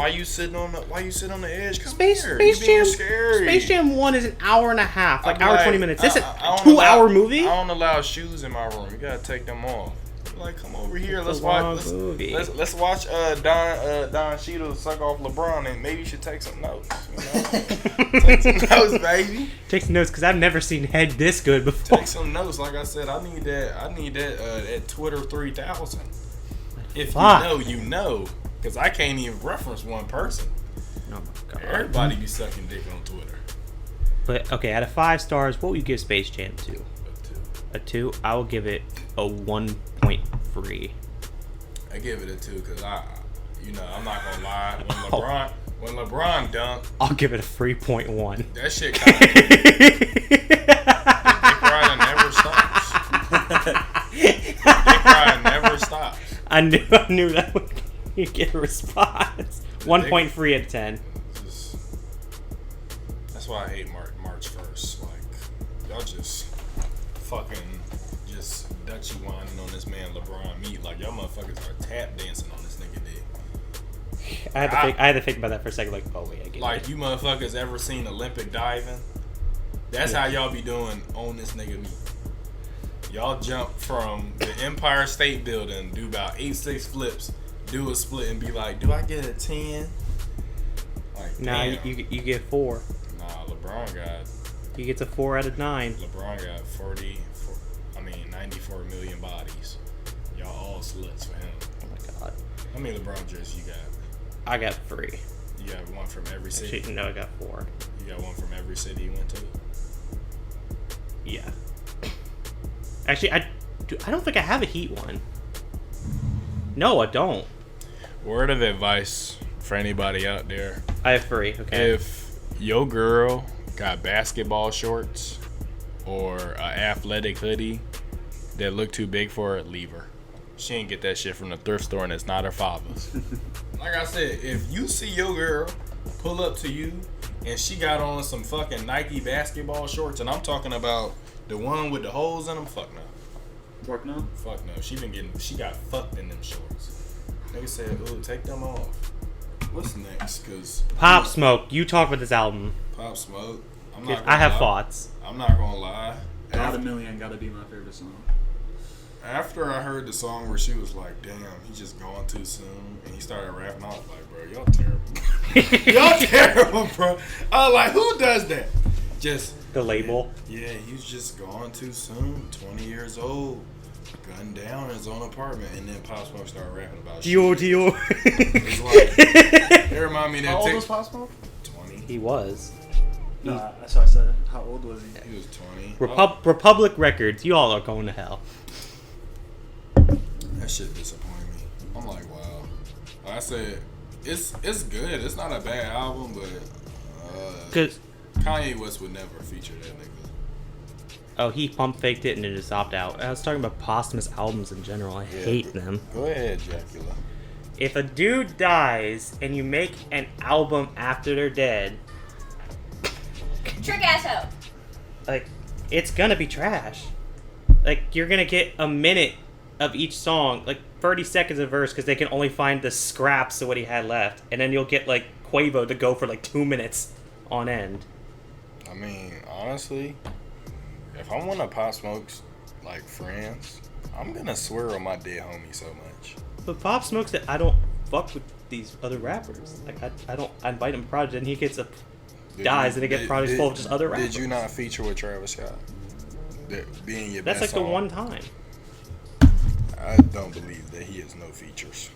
on the edge? Come Space here. You being Jam. scary. Space Jam 1 is an hour and a half, like I'm hour 20 minutes. This is I a don't 2-hour movie. I don't allow shoes in my room. You gotta take them off. Like, come over here. It's a long movie. Let's watch Don Cheadle suck off LeBron, and maybe you should take some notes. You know? Take some notes, baby. Take some notes because I've never seen head this good before. Take some notes. Like I said, I need that at Twitter 3000. If you know, because I can't even reference one person. Oh my god. Everybody be sucking dick on Twitter. But okay, out of 5 stars, what would you give Space Jam 2? A 2? I will give it a 1.3. I give it a 2 because I'm not gonna lie. When LeBron dunked, I'll give it a 3.1. that shit kind of dick riding never stops. I knew that would get a response. 1.3 out of 10. That's why I hate March 1st. Like, y'all just fucking just Dutchy whining on this man LeBron meat. Like, y'all motherfuckers are tap dancing on this nigga dick. I had to think about that for a second. Like, oh wait, I get Like, it. you motherfuckers ever seen Olympic diving? That's how y'all be doing on this nigga meat. Y'all jump from the Empire State Building, do about 8-6 flips, do a split, and be like, "Do I get a 10?" Like, Nah, damn. you get 4. Nah, LeBron got. He gets a 4 out of 9. LeBron got 94 million bodies. Y'all all sluts for him. Oh my god. How many LeBron jerseys you got? I got 3. You got one from every city. Actually, no, I got 4. You got one from every city you went to. Yeah. Actually, I don't think I have a Heat one. No, I don't. Word of advice for anybody out there: I have 3. Okay. if your girl got basketball shorts or an athletic hoodie that look too big for her, leave her. She ain't get that shit from the thrift store, and it's not her father's. Like I said, if you see your girl pull up to you and she got on some fucking Nike basketball shorts, and I'm talking about the one with the holes in them, fuck no. Work now? Fuck no. She got fucked in them shorts. Nigga said, ooh, take them off. What's next? Cause Pop Smoke, you talk about this album. Pop Smoke. I have thoughts. I'm not gonna lie. God a Million gotta be my favorite song. After I heard the song where she was like, damn, he just gone too soon, and he started rapping, I was like, bro, y'all terrible. Y'all terrible, bro. I was like, who does that? Just The label. Yeah, he's just gone too soon. 20 years old. Gunned down in his own apartment, and then Pop Smoke started rapping about Dior. It's like, it reminded me of that. How old was Pop Smoke? 20. He was. No, that's what I said. How old was he? He was 20. Republic Records, you all are going to hell. That shit disappointed me. I'm like, wow. Like I said, it's good. It's not a bad album, but Cause Kanye West would never feature that nigga. oh, he pump faked it and then just opted out. I was talking about posthumous albums in general. I hate them. Go ahead, Dracula. If a dude dies and you make an album after they're dead, Trick asshole. like, it's gonna be trash. Like, you're gonna get a minute of each song, like 30 seconds of verse, because they can only find the scraps of what he had left, and then you'll get like Quavo to go for like 2 minutes on end. I mean, honestly, if I'm one of Pop Smoke's like friends, I'm gonna swear on my dead homie so much. But Pop Smoke said, I don't fuck with these other rappers. Like, I invite him to project, and he gets dies, and they get projects full of just other rappers. Did you not feature with Travis Scott? That being your That's best like song? the one time. I don't believe that he has no features.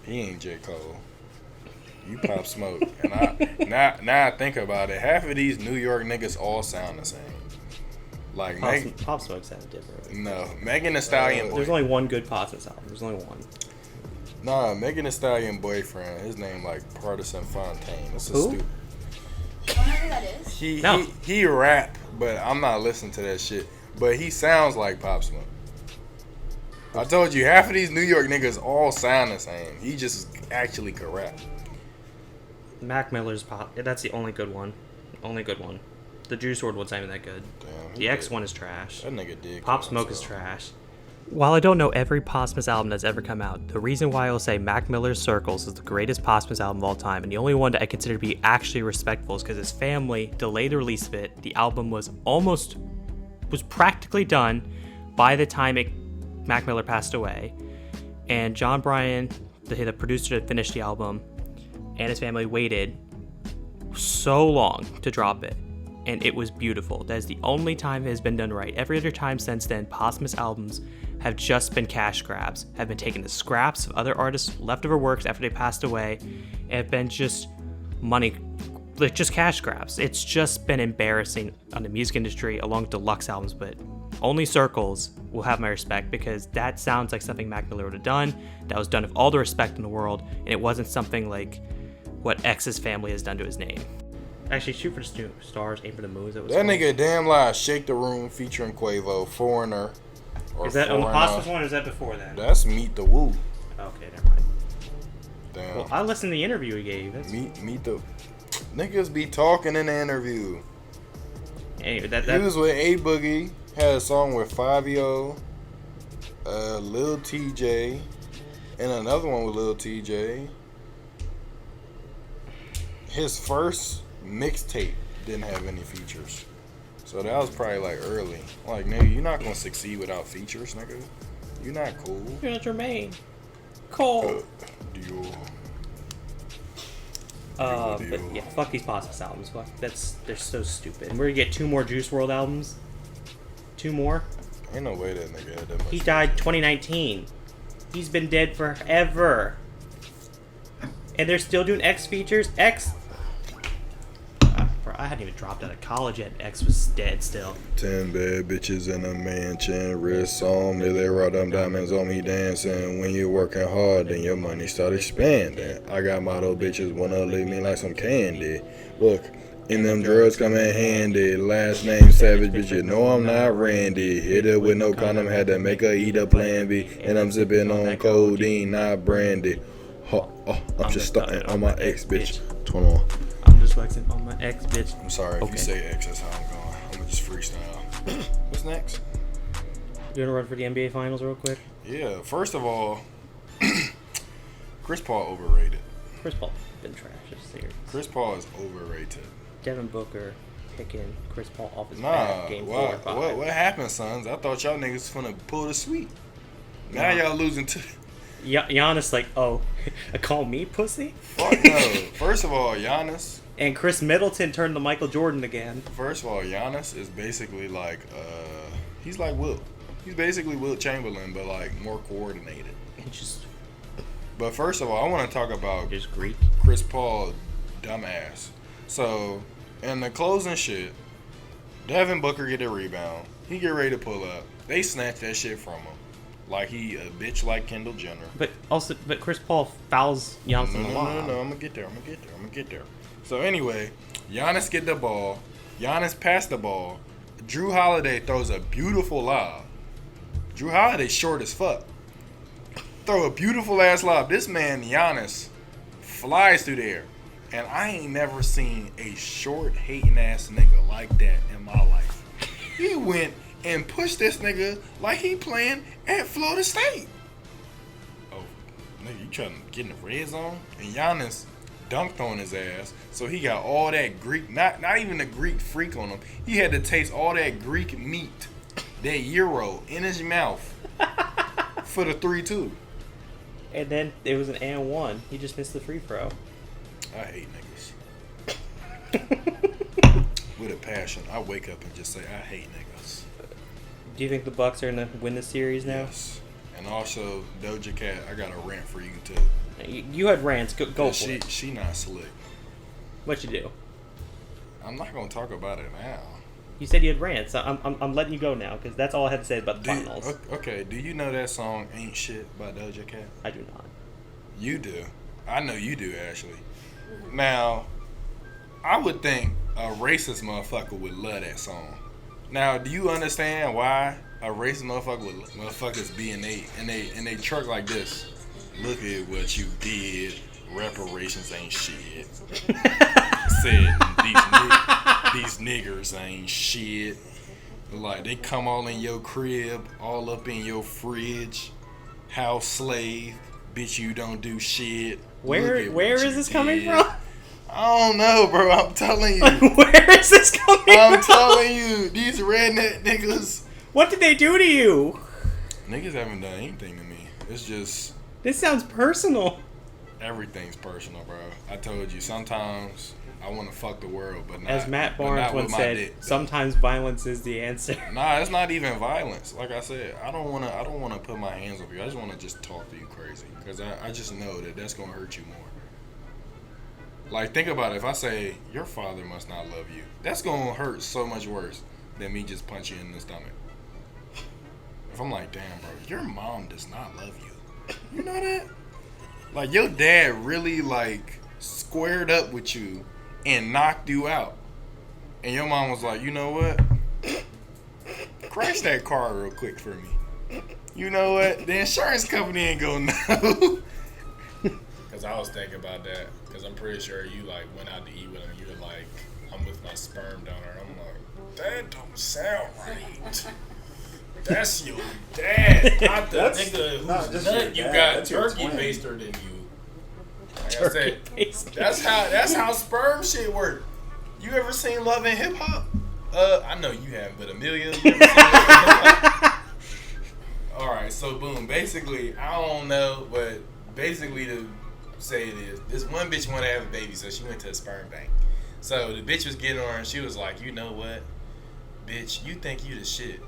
He ain't J. Cole. You Pop Smoke. And now I think about it, half of these New York niggas all sound the same. Like Pop Smoke sounds different. No, Megan Thee Stallion. There's only one good Posthumous album. There's only one. Nah, Megan Thee Stallion boyfriend. His name like Partisan Fontaine. It's a Who? stupid. You don't know who that is? No. He rap, but I'm not listening to that shit. But he sounds like Pop Smoke. I told you, half of these New York niggas all sound the same. He just actually could rap. Mac Miller's Pop. That's the only good one. Only good one. The Juice WRLD one's not even that good. Damn, The X one is trash. That nigga did. Pop Smoke is trash. While I don't know every Posthumous album that's ever come out, the reason why I'll say Mac Miller's Circles is the greatest Posthumous album of all time, and the only one that I consider to be actually respectful is because his family delayed the release of it. The album was practically done by the time Mac Miller passed away, and John Bryan, the producer that finished the album, and his family waited so long to drop it, and it was beautiful. That is the only time it has been done right. Every other time since then, posthumous albums have just been cash grabs, have been taking the scraps of other artists' leftover works after they passed away, and have been just money, like just cash grabs. It's just been embarrassing on the music industry along with deluxe albums, but only Circles will have my respect because that sounds like something Mac Miller would have done, that was done with all the respect in the world, and it wasn't something like what X's family has done to his name. Actually, Shoot for the Stars, Aim for the Moon. That nigga damn lie. Shake the Room featuring Quavo, Foreigner. Is that on the Posthumous one or is that before that? That's Meet the Woo. Okay, never mind. Damn. Well, I listened to the interview he gave. That's... Meet the niggas be talking in the interview. Anyway, He was with A Boogie, had a song with Fabio, Lil TJ, and another one with Lil TJ. His first mixtape didn't have any features. So that was probably like early. Like, nigga, you're not gonna succeed without features, nigga. You're not cool. You're not Jermaine. Cole. Dior. But yeah, fuck these Posthumous albums. Fuck, they're so stupid. And we're gonna get 2 more Juice WRLD albums. 2 more. Ain't no way that nigga had that much. He died 2019. He's been dead forever. And they're still doing X features. X. Bro, I hadn't even dropped out of college yet. X was dead still. 10 bad bitches in a mansion, wrist on me, they roll them diamonds on me dancing. When you're working hard, then your money start expanding. I got model bitches wanna leave me like some candy. Look, and them drugs come in handy. Last name Savage, bitch, you know I'm not Randy. Hit her with no condom, had to make her eat a Plan B. And I'm sipping on codeine, not brandy. I'm just stuck on my ex bitch. 20 on. I'm just flexing on my ex bitch. I'm sorry if Okay. you say X, that's how I'm going. I'm gonna just freestyle. What's next? You wanna run for the NBA Finals real quick? Yeah, first of all, Chris Paul overrated. Chris Paul been trash this series. Chris Paul is overrated. Devin Booker picking Chris Paul off his Nah, back game 4 or 5. what happened, sons? I thought y'all niggas finna pull the sweep. Now y'all losing to... Giannis like, oh, call me pussy? Fuck no. First of all, Giannis... And Chris Middleton turned to Michael Jordan again. First of all, Giannis is basically like, he's like Wilt. He's basically Wilt Chamberlain, but like more coordinated. And just But first of all, I want to talk about Greek. Chris Paul, dumbass. So, in the closing shit, Devin Booker get a rebound. He get ready to pull up. They snatch that shit from him. Like he a bitch like Kendall Jenner. But Chris Paul fouls Giannis in the lob. No, I'm gonna get there. So anyway, Giannis get the ball. Giannis pass the ball. Drew Holiday throws a beautiful lob. Drew Holiday short as fuck. Throw a beautiful ass lob. This man, Giannis, flies through there. And I ain't never seen a short hating ass nigga like that in my life. He went and pushed this nigga like he playing at Florida State. Oh, nigga, you trying to get in the red zone? And Giannis dunked on his ass, so he got all that Greek, not even the Greek freak on him. He had to taste all that Greek meat, that gyro in his mouth for the 3-2. And then it was an and one. He just missed the free throw. I hate niggas. With a passion. I wake up and just say, I hate niggas. Do you think the Bucks are gonna win the series now? Yes. And also, Doja Cat, I got a rant for you too. You had rants. Go for it. She not slick. What you do? I'm not gonna talk about it now. You said you had rants. I'm letting you go now because that's all I had to say about the finals. Okay, do you know that song Ain't Shit by Doja Cat? I do not. You do. I know you do, Ashley. Now, I would think a racist motherfucker would love that song. Now, do you understand why a racist motherfuckers be in they truck like this? Look at what you did. Reparations ain't shit. Said these niggers ain't shit. Like they come all in your crib, all up in your fridge, house slave. Bitch, you don't do shit. Where is this coming from? I don't know, bro. I'm telling you. Where is this coming from? I'm telling you, these redneck niggas. What did they do to you? Niggas haven't done anything to me. It's just This sounds personal. everything's personal, bro. I told you. Sometimes I want to fuck the world, but not. As Matt but Barnes not with once my said, dick, though. sometimes violence is the answer. Nah, it's not even violence. Like I said, I don't wanna put my hands on you. I just wanna just talk to you crazy because I just know that that's gonna hurt you more. Like think about it. If I say your father must not love you, that's gonna hurt so much worse than me just punch you in the stomach. If I'm like, damn, bro, your mom does not love you. You know that? Like your dad really like squared up with you and knocked you out. And your mom was like, you know what? Crash that car real quick for me. You know what? The insurance company ain't gonna know. Cause I was thinking about that. Cause I'm pretty sure you like went out to eat with him. You were like, I'm with my sperm donor. I'm like, that don't sound right. That's your dad, not the nigga whose nut you got turkey baster than you. Like I said, that's how sperm shit work. You ever seen Love and Hip Hop? I know you haven't, but Amelia, you ever seen Love and Hip Hop? Alright, so boom. Basically, I don't know, but basically to say it is, this one bitch wanted to have a baby, so she went to a sperm bank. So the bitch was getting on her and she was like, you know what? Bitch, you think you the shit.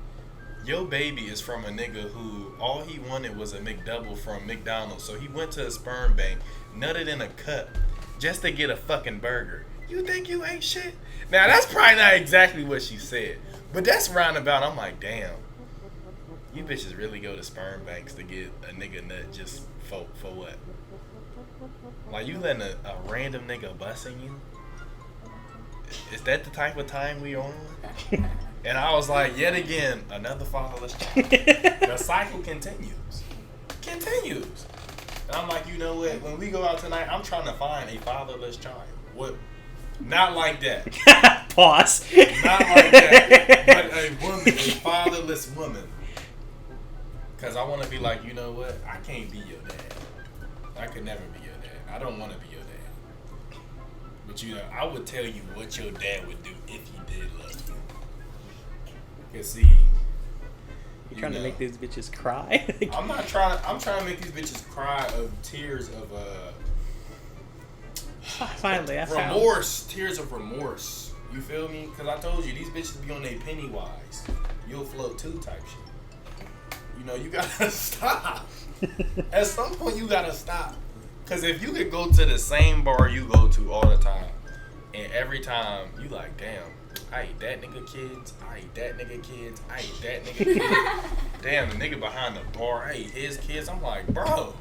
Your baby is from a nigga who all he wanted was a McDouble from McDonald's. So he went to a sperm bank, nutted in a cup, just to get a fucking burger. You think you ain't shit? Now, that's probably not exactly what she said. But that's roundabout. I'm like, damn. You bitches really go to sperm banks to get a nigga nut just for what? Like, you letting a random nigga busting you? Is that the type of time we on? And I was like, yet again, another fatherless child. The cycle continues. And I'm like, you know what? When we go out tonight, I'm trying to find a fatherless child. What? Not like that. Pause. Not like that. But a woman, a fatherless woman. Because I want to be like, you know what? I can't be your dad. I could never be your dad. I don't want to be your dad. But you know, I would tell you what your dad would do if he did love you. Because see, You're trying to make these bitches cry? I'm not trying. I'm trying to make these bitches cry of tears of Finally, I found. remorse. Tears of remorse. You feel me? Because I told you these bitches be on their Pennywise. You'll float too type shit. You know, you gotta stop. At some point, you gotta stop. Because if you could go to the same bar you go to all the time, and every time you like, damn, I ate that nigga kids, I ate that nigga kids, I ate that nigga kids. Damn, the nigga behind the bar, I ate his kids. I'm like, bro,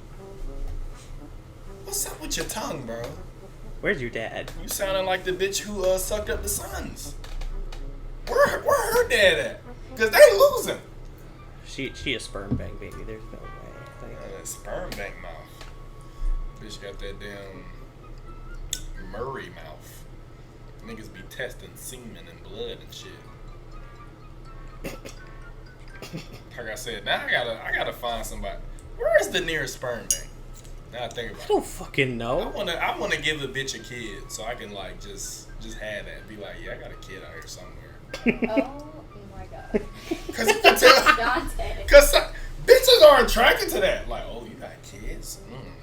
what's up with your tongue, bro? Where's your dad? You sounding like the bitch who sucked up the sons. Where her dad at? Because they losing. She a sperm bank baby. There's no way. Sperm bank mouth. Bitch got that damn Murray mouth. Niggas be testing semen and blood and shit. Like I said, now I gotta find somebody. Where is the nearest sperm bank? Now I think about it. I don't fucking know. I wanna give a bitch a kid so I can like just have that. Be like, yeah, I got a kid out here somewhere. Oh my god. Cause you can tell. Dante. Cause bitches are attracted to that. Like, oh, you got kids?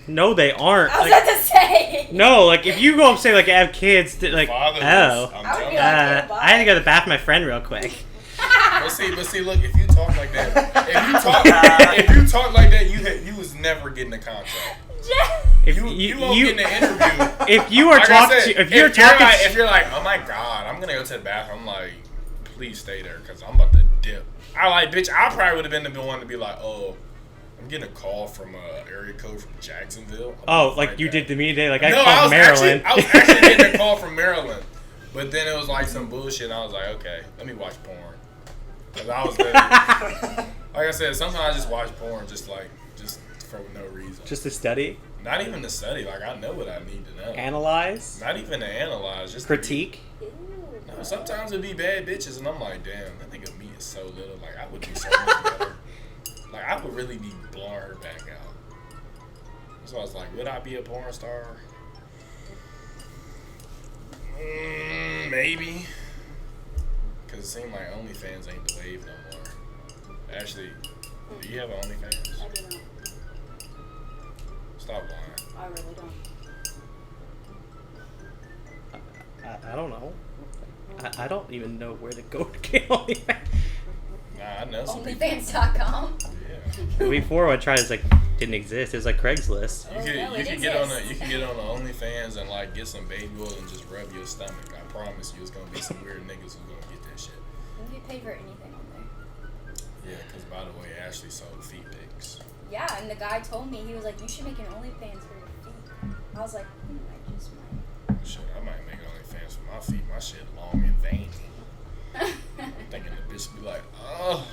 No, they aren't. I was Like, about to say. no, like if you go and say like I have kids, like Fatherless. oh, I'm I would telling be you. like, yeah, bye. I had to go to the bathroom with my friend real quick. But see, look, if you talk like that, if you talk like that, you was never getting a contract. If You won't get in an interview. if you are Like I talking, said, if you're talking, if you're like, oh my god, I'm gonna go to the bathroom, I'm like, please stay there, cause I'm about to dip. I like, bitch, I probably would have been the one to be like, oh, I'm getting a call from area code from Jacksonville. oh, like you did to me today, like I No, called Maryland. I was actually getting a call from Maryland, but then it was like some bullshit. And I was like, okay, let me watch porn. Cause I was ready. Like I said, sometimes I just watch porn just for no reason. Just to study, Not even to study. Like I know what I need to know. analyze, Not even to analyze. Just critique. No, sometimes it'd be bad bitches, and I'm like, damn, that nigga meat is so little. Like I would do so much better. Like I would really be blowing her back out. So I was like, would I be a porn star? Maybe. Cause it seemed like OnlyFans ain't the wave no more. Actually, do you have OnlyFans? I do not. Stop lying. I really don't. I don't know. I don't even know where to go to get OnlyFans. Nah, I know some people. Onlyfans.com. Yeah. Before I tried, it's like didn't exist. It was like Craigslist. Oh, no, You it can get on exists. you can get on the OnlyFans and like get some baby oil and just rub your stomach. I promise you, it's gonna be some weird niggas who's gonna get that shit. You can pay for anything on there. Yeah, because by the way, Ashley sold feet pics. Yeah, and the guy told me, he was like, you should make an OnlyFans for your feet. I was like, I just might. Shit, I might make OnlyFans for my feet. My shit long and veiny. I'm thinking the bitch be like, oh,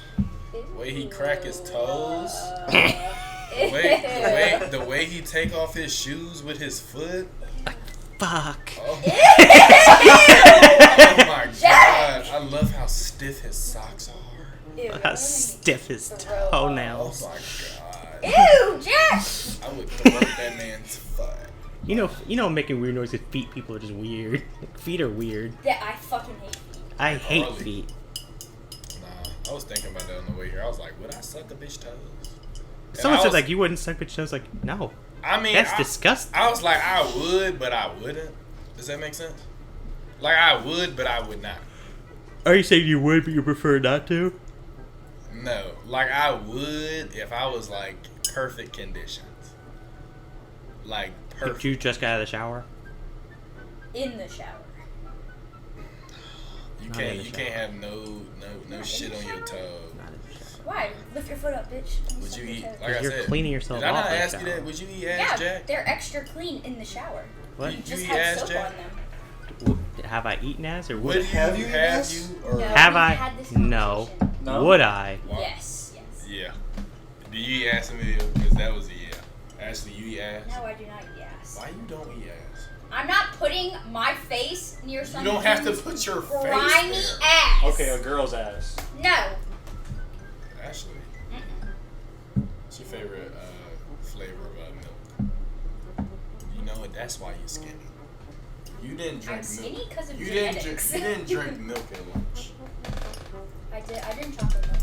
the way he crack his toes. The way he take off his shoes with his foot. Fuck. Oh, oh my god. I love how stiff his socks are. Ew, How stiff his toenails. Oh my god. Ew, Jack! I would throw that man's foot. You know, making weird noises with feet. People are just weird. Feet are weird. Yeah, I fucking hate feet. I hate Really? feet. Nah, I was thinking about that on the way here. I was like, would I suck a bitch toes? And Someone I said was- like you wouldn't suck bitch toes. Like no, I mean, that's disgusting. I was like, I would, but I wouldn't. Does that make sense? Like, I would, but I would not. Are you saying you would, but you prefer not to? No. Like, I would if I was, like, perfect conditions. Like, If perfect. you just got out of the shower. In the shower. You Not in can't the you shower. can't have no shit on your toe. Not in the shower. Why? Lift your foot up, bitch. Don't Would suck you your eat, toes. like I You're said, cleaning yourself did I off not in the ask you shower. that? Would you eat Yeah, ass jack? they're extra clean in the shower. What? You Would just you eat have ass soap jack? on them. Have I eaten ass or would? Would you have you or No. Have we've I? had this No. conversation. No? Would I? What? Yes, yes. Yeah. Do you eat ass and meal? Because that was a yeah. Ashley, you eat ass? No, I do not eat ass. Why you don't eat ass? I'm not putting my face near You some don't have to dude's put your grimy face there. ass. Okay, a girl's ass. No. Ashley, Mm-mm. what's your favorite flavor of milk? You know it. That's why you're skinny. You didn't drink I'm skinny milk. because of You genetics. didn't drink milk at lunch. I didn't chocolate milk.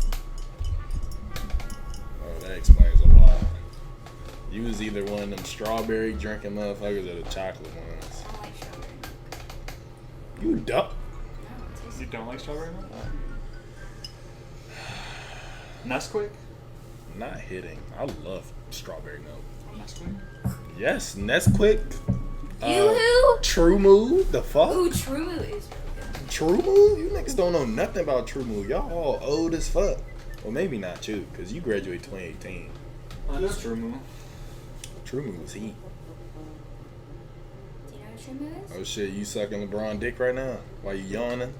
Oh, that explains a lot. You was either one of them strawberry drinking motherfuckers or the chocolate ones. I don't like strawberry milk. You dumb. No, it tastes You don't like strawberry milk? Nesquik? Not hitting. I love strawberry milk. Nesquik? Yes, Nesquik. Yoo-hoo? True Move. The fuck? Ooh, True is really good. True Move? You niggas don't know nothing about True Move. Y'all all old as fuck. Well, maybe not you, because you graduated 2018. Oh, that's True Move. True Move was heat. Do you know what True is? Oh shit, you sucking LeBron dick right now? While you yawning?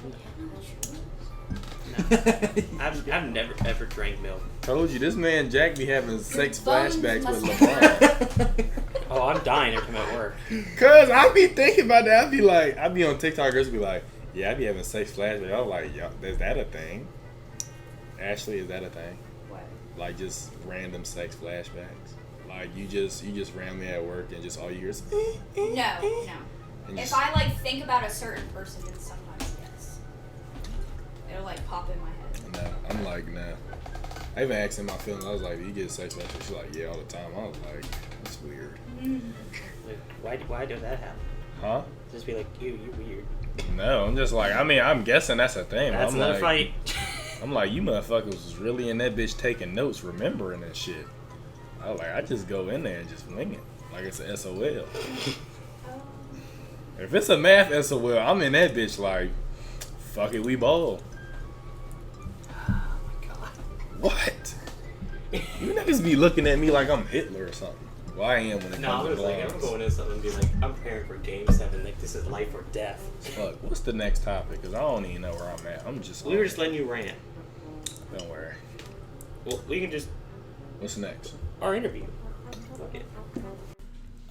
I've never ever drank milk. Told you, this man Jack be having sex bones flashbacks must with be- LeBron. Oh, I'm dying every time at work. Cause I be thinking about that. I be on TikTok, girls be like, yeah, I be having sex flashbacks. I'm like, yo, is that a thing? Ashley, is that a thing? What? Like just random sex flashbacks? Like you just randomly at work and just all you hear is No. and If just, I like think about a certain person, then sometimes yes. It'll like pop in my head. nah, I'm like, nah. I even asked in my feelings, I was like, you get sex flashbacks? She's like, yeah, all the time. I was like, that's weird. Like, why did that happen? Huh? Just be like, you weird. No, I'm just like, I mean, I'm guessing that's a thing. That's I'm another like, fight. I'm like, you motherfuckers was really in that bitch taking notes, remembering that shit. I was like, I just go in there and just wing it. Like it's an SOL. If it's a math SOL, I'm in that bitch like, fuck it, we bowl. Oh my god. What? You niggas be looking at me like I'm Hitler or something. Well, I am when it No, comes I to was like, I'm blondes. going into something and be like, I'm preparing for Game 7. Like, this is life or death. Fuck, what's the next topic? Because I don't even know where I'm at. I'm just. We were just letting you rant. Don't worry. Well, we can just. What's next? Our interview. Fuck it.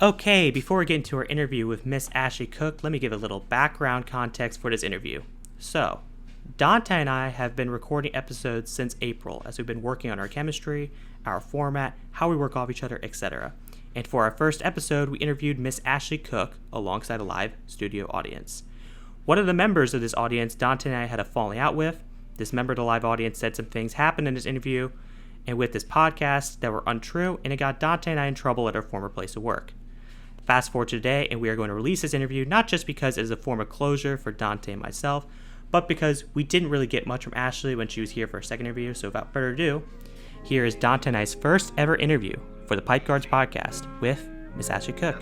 Okay, before we get into our interview with Miss Ashley Cook, let me give a little background context for this interview. So, Dante and I have been recording episodes since April as we've been working on our chemistry, our format, how we work off each other, etc. And for our first episode, we interviewed Miss Ashley Cook alongside a live studio audience. One of the members of this audience, Dante and I had a falling out with. This member of the live audience said some things happened in this interview and with this podcast that were untrue, and it got Dante and I in trouble at our former place of work. Fast forward to today, and we are going to release this interview not just because it is a form of closure for Dante and myself, but because we didn't really get much from Ashley when she was here for our second interview. So without further ado, here is Dante and I's first ever interview for the Pipeguards podcast with Miss Ashley Cook.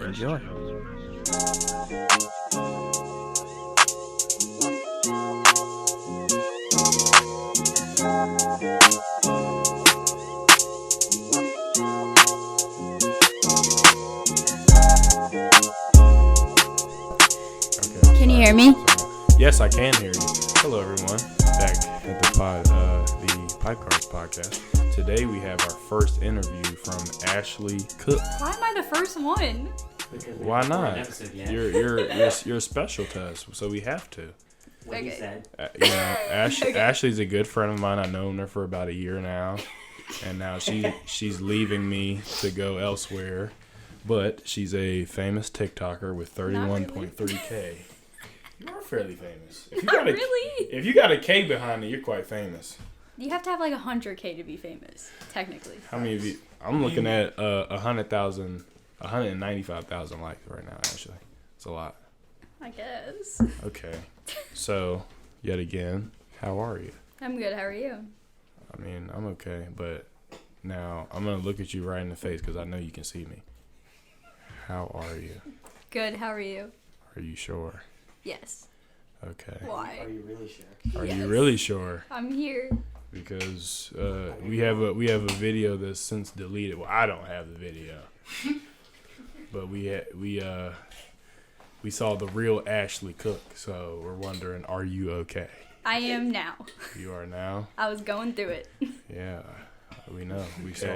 Enjoy. Can you hear me? Yes, I can hear you. Hello, everyone. Back at the Pipeguards podcast. Today we have our first interview from Ashley Cook. Why am I the first one? Why not? You're special to us, so we have to. What he said. You know, Ashley's a good friend of mine. I've known her for about a year now, and now she's leaving me to go elsewhere. But she's a famous TikToker with 31.3K. You are fairly famous. If you got Not really. If you got a K behind it, you're quite famous. You have to have like 100K to be famous, technically. How many of you? I'm looking at 100,000, 195,000 likes right now. Actually, it's a lot. I guess. Okay, so yet again, how are you? I'm good. How are you? I mean, I'm okay, but now I'm gonna look at you right in the face because I know you can see me. How are you? Good. How are you? Are you sure? Yes. Okay. Why? Are you really sure? Are Yes. you really sure? I'm here. Because we have a video that's since deleted. Well, I don't have the video, but we saw the real Ashley Cook. So we're wondering, are you okay? I am now. You are now. I was going through it. Yeah, we know. We saw.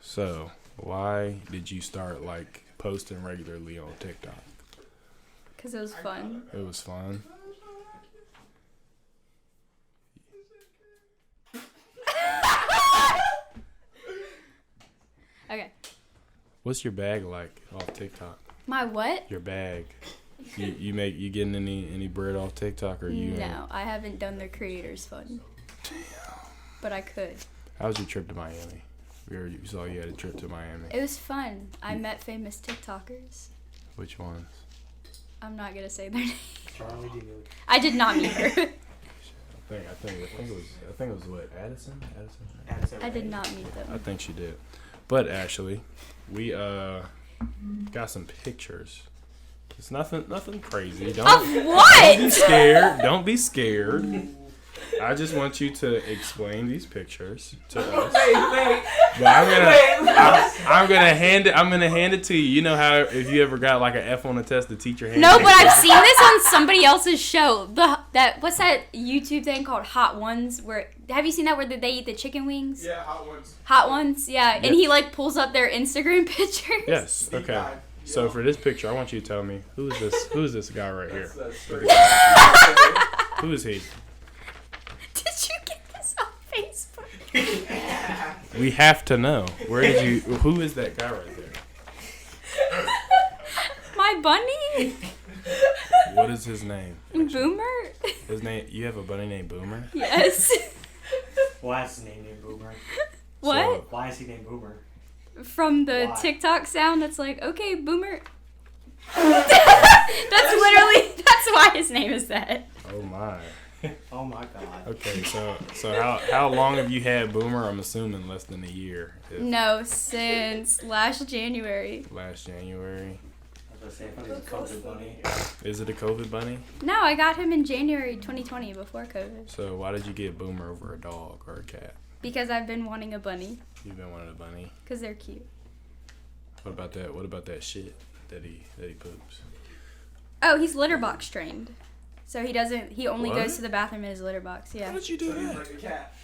So Why did you start like posting regularly on TikTok? Because it was fun. It was fun. Okay. What's your bag like off TikTok? My what? Your bag. You getting any bread off TikTok or you? No, I haven't done the creators fund. But I could. How was your trip to Miami? You saw you had a trip to Miami. It was fun. I met famous TikTokers. Which ones? I'm not gonna say their name. Charlie D. I did not meet her. I think it was what, Addison? I did not meet them. I think she did. But Ashley, we got some pictures. It's nothing crazy. Of what? Don't be scared. Don't be scared. I just want you to explain these pictures to us. But I'm gonna hand it to you. You know how if you ever got like an F on a test, the teacher hands. No, but I've seen this on somebody else's show. What's that YouTube thing called Hot Ones? Have you seen that where they eat the chicken wings? Yeah, Hot Ones. Hot Ones, yeah. And he like pulls up their Instagram pictures. Yes. Okay. So for this picture, I want you to tell me who is this guy right here? Who is he? Did you get this on Facebook? We have to know. Who is that guy right there? My bunny? What is his name? Boomer? His name? You have a bunny named Boomer? Yes. Why is his name named Boomer? What? Why is he named Boomer? From the Why? TikTok sound that's like, okay, Boomer. That's why his name is that. Oh my. Oh my god. Okay, so how long have you had Boomer? I'm assuming less than a year. No, since last January. Last January. I was gonna say, I thought he was a COVID bunny. Is it a COVID bunny? No, I got him in January 2020 before COVID. So why did you get Boomer over a dog or a cat? Because I've been wanting a bunny. You've been wanting a bunny. Because they're cute. What about that? What about that shit that he poops? Oh, he's litter box trained. So he only What? goes to the bathroom in his litter box, yeah. How did you do that? Like a cat.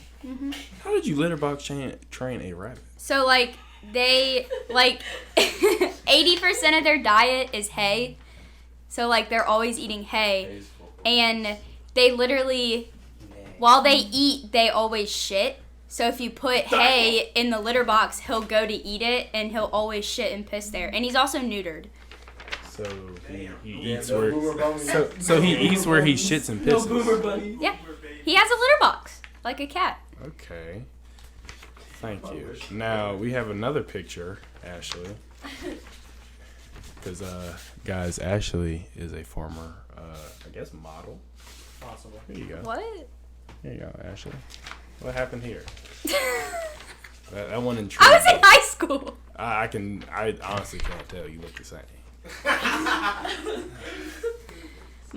How did you litter box train a rabbit? So, like, they, 80% of their diet is hay. So, like, they're always eating hay. And they literally, while they eat, they always shit. So if you put hay in the litter box, he'll go to eat it, and he'll always shit and piss there. And he's also neutered. So he eats where he eats where he shits and pisses. Yeah. He has a litter box, like a cat. Okay. Thank you. Now we have another picture, Ashley. Because guys, Ashley is a former, I guess, model. Possible. Here you go. What? Here you go, Ashley. What happened here? That one intrigued I was in me. high school. I honestly can't tell. You look the same.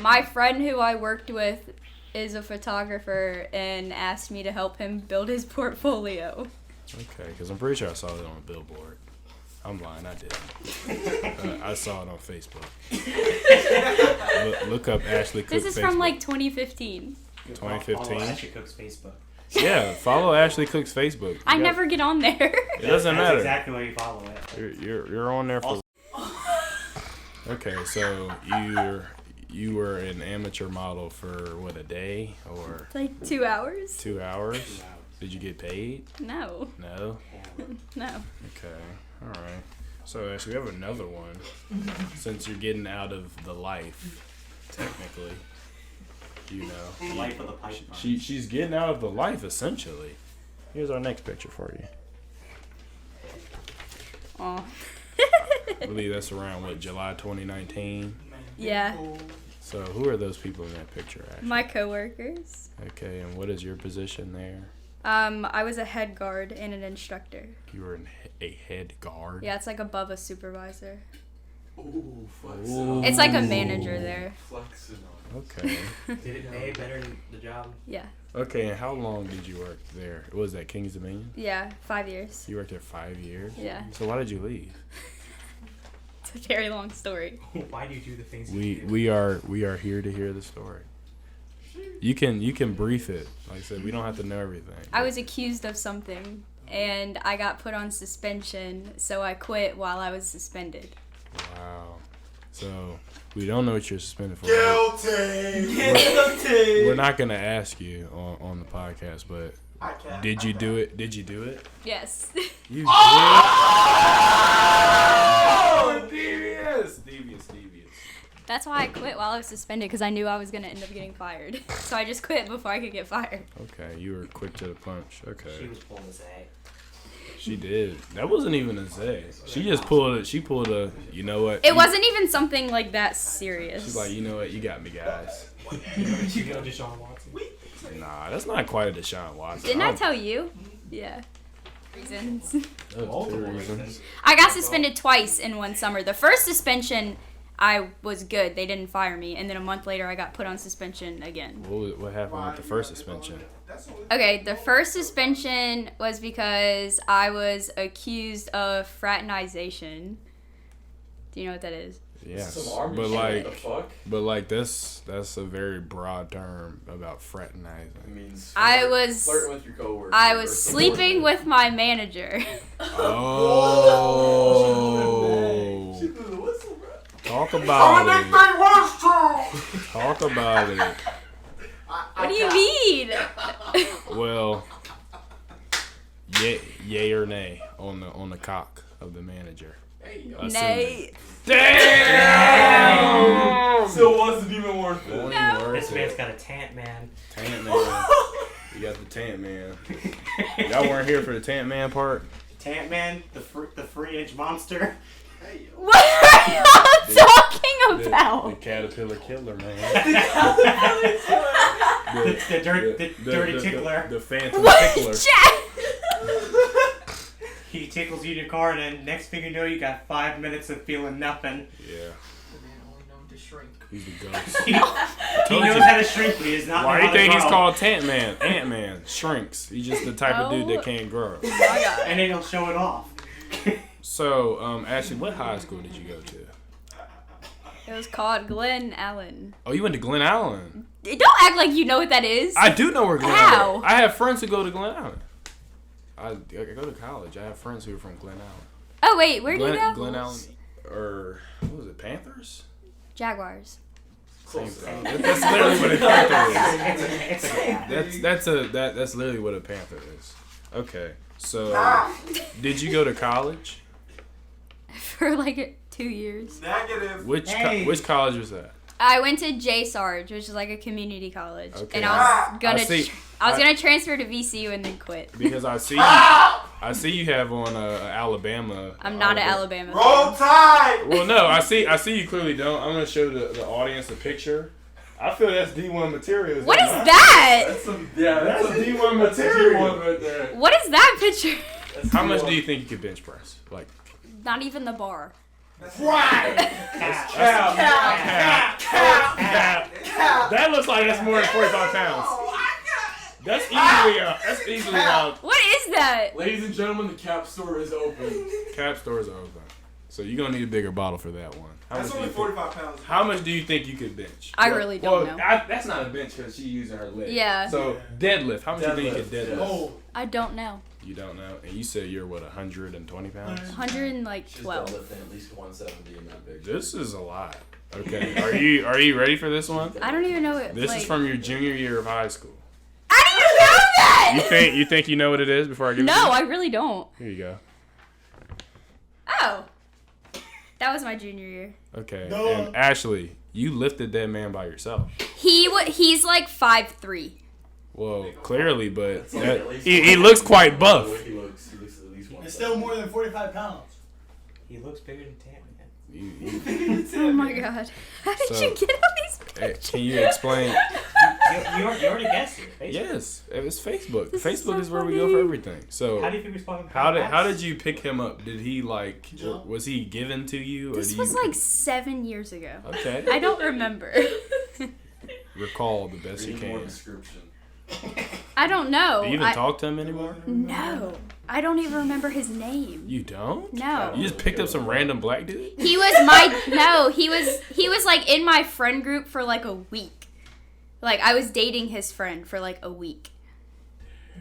My friend who I worked with is a photographer and asked me to help him build his portfolio. Okay, because I'm pretty sure I saw it on a billboard. I'm lying, I didn't. I saw it on Facebook. Look up Ashley Cook This is Facebook. from like 2015. 2015? Follow Ashley Cook's Facebook. Yeah, follow Ashley Cook's Facebook. I never get on there. It doesn't That's matter. exactly why you follow it. You're on there for. Okay, so you were an amateur model for what, a day or Like 2 hours? 2 hours? Did you get paid? No. No. No. Okay. All right. So actually, we have another one. Since you're getting out of the life, technically, you know. Life of the pipeline. She's getting out of the life essentially. Here's our next picture for you. Aw. I believe that's around what, July 2019. Yeah. So who are those people in that picture? Actually? My coworkers. Okay, and what is your position there? I was a head guard and an instructor. You were a head guard. Yeah, it's like above a supervisor. Ooh, flex. It's like a manager there. Flexing on. Okay. Did it pay better than the job? Yeah. Okay, and how long did you work there? What was that, King's Dominion? Yeah, 5 years. You worked there 5 years? Yeah. So why did you leave? It's a very long story. Why do you do the things you do? We are here to hear the story. You can brief it. Like I said, we don't have to know everything. I was accused of something and I got put on suspension, so I quit while I was suspended. Wow. So we don't know what you're suspended for. Guilty. We're not gonna ask you on the podcast, but did you do it? Did you do it? Yes. You did. Oh, devious. That's why I quit while I was suspended, because I knew I was going to end up getting fired. So I just quit before I could get fired. Okay, you were quick to the punch. Okay. She was pulling his A. She did. That wasn't even a Zay. She just pulled it. She pulled a, you know what? It wasn't even something like that serious. She's like, you know what? You got me, guys. You go Deshaun Watson. Nah, that's not quite a Deshaun Watson. Didn't I tell you? Yeah. Reasons. Those two reasons. I got suspended twice in one summer. The first suspension, I was good. They didn't fire me. And then a month later, I got put on suspension again. What happened with the first suspension? Okay, the first suspension was because I was accused of fraternization. Do you know what that is? Yes, Some army but shit, like, what the fuck? but like that's a very broad term about fraternizing. It means I was flirting with your coworkers. I or was supporting sleeping them. with my manager. Oh, She blew the whistle, bro. talk about it. was true. Talk about it. What do you mean? Well, yay or nay on the cock of the manager. Assuming. Nay. Damn! Still wasn't even worth it. Won't even worth This man's it. got a tant man. Tant man. You got the tant man. Y'all weren't here for the tant man part. Tant man, the 3-inch monster. What are you talking The about? caterpillar killer, man. The dirty tickler. The phantom What tickler. is Jack? He tickles you in your car, and then next thing you know, you got 5 minutes of feeling nothing. Yeah, The man only known to shrink. he's the ghost. He Told knows you. how to shrink, but he does not Why do know you how to think he's grow. called Tant Man? Ant Man shrinks. He's just the type of dude Oh. that can't grow. Oh my god. And then he'll show it off. So, Ashley, what high school did you go to? It was called Glen Allen. Oh, you went to Glen Allen. Don't act like you know what that is. I do know where Glen How? Allen. I have friends who go to Glen Allen. I go to college. I have friends who are from Glen Allen. Oh wait, where do you go? Glen Allen, or what was it? Panthers. Jaguars. Same thing. That's literally what a panther It's a That's literally what a panther is. Okay, so did you go to college? For like 2 years. Negative. Which Hey. which college was that? I went to J Sarge, which is like a community college, Okay. and I was gonna I see. gonna transfer to VCU and then quit. Because I see you have on Alabama. I'm not at Alabama. Roll Tide. Well, no, I see you clearly don't. I'm gonna show the audience a picture. I feel that's D1 material. What is that? That's some, That's a a D1 material. one right there. What is that picture? That's How much D1. do you think you could bench press? Like, Not even the bar. that looks like that's more than 45 pounds. That's easily out. What is that? Ladies and gentlemen, the cap store is open. Cap stores are open, so you're gonna need a bigger bottle for that one. That's only 45 pounds. How much do you think you could bench? I really don't know. That's not a bench because she's using her leg. Yeah. So deadlift. How much do you think you could Deadlift, deadlift? yes. I don't know. You don't know, and you said you're what 120 pounds. 112. Deadlifting at least 170 in that picture. This is a lot. Okay, are you ready for this one? I don't even know it. This like, is from your junior year of high school. I didn't even know that. You think you know what it is before I give it to No, you? I really don't. Here you go. Oh, that was my junior year. Okay, and Ashley, you lifted that man by yourself. He's like 5'3". Well, clearly, but That's like at least he looks quite buff. He looks at least 170. It's still more than 45 pounds. He looks bigger than Tant Man. Oh my god. How did So, you get all these Hey, pictures? can you explain? You already guessed it. Facebook. Yes, it's Facebook. This is Facebook so is where we go for funny. everything. So How do you think we spawned? how did you pick him up? Did he like Jump. was he given to you or This do you was like 7 years ago. okay I don't remember. recall the best you Read more can? description. I don't know. Do you even I- talk to him anymore? No. I don't even remember his name. You don't? No. You just picked up some random black dude? He was he was like in my friend group for like a week. Like I was dating his friend for like a week.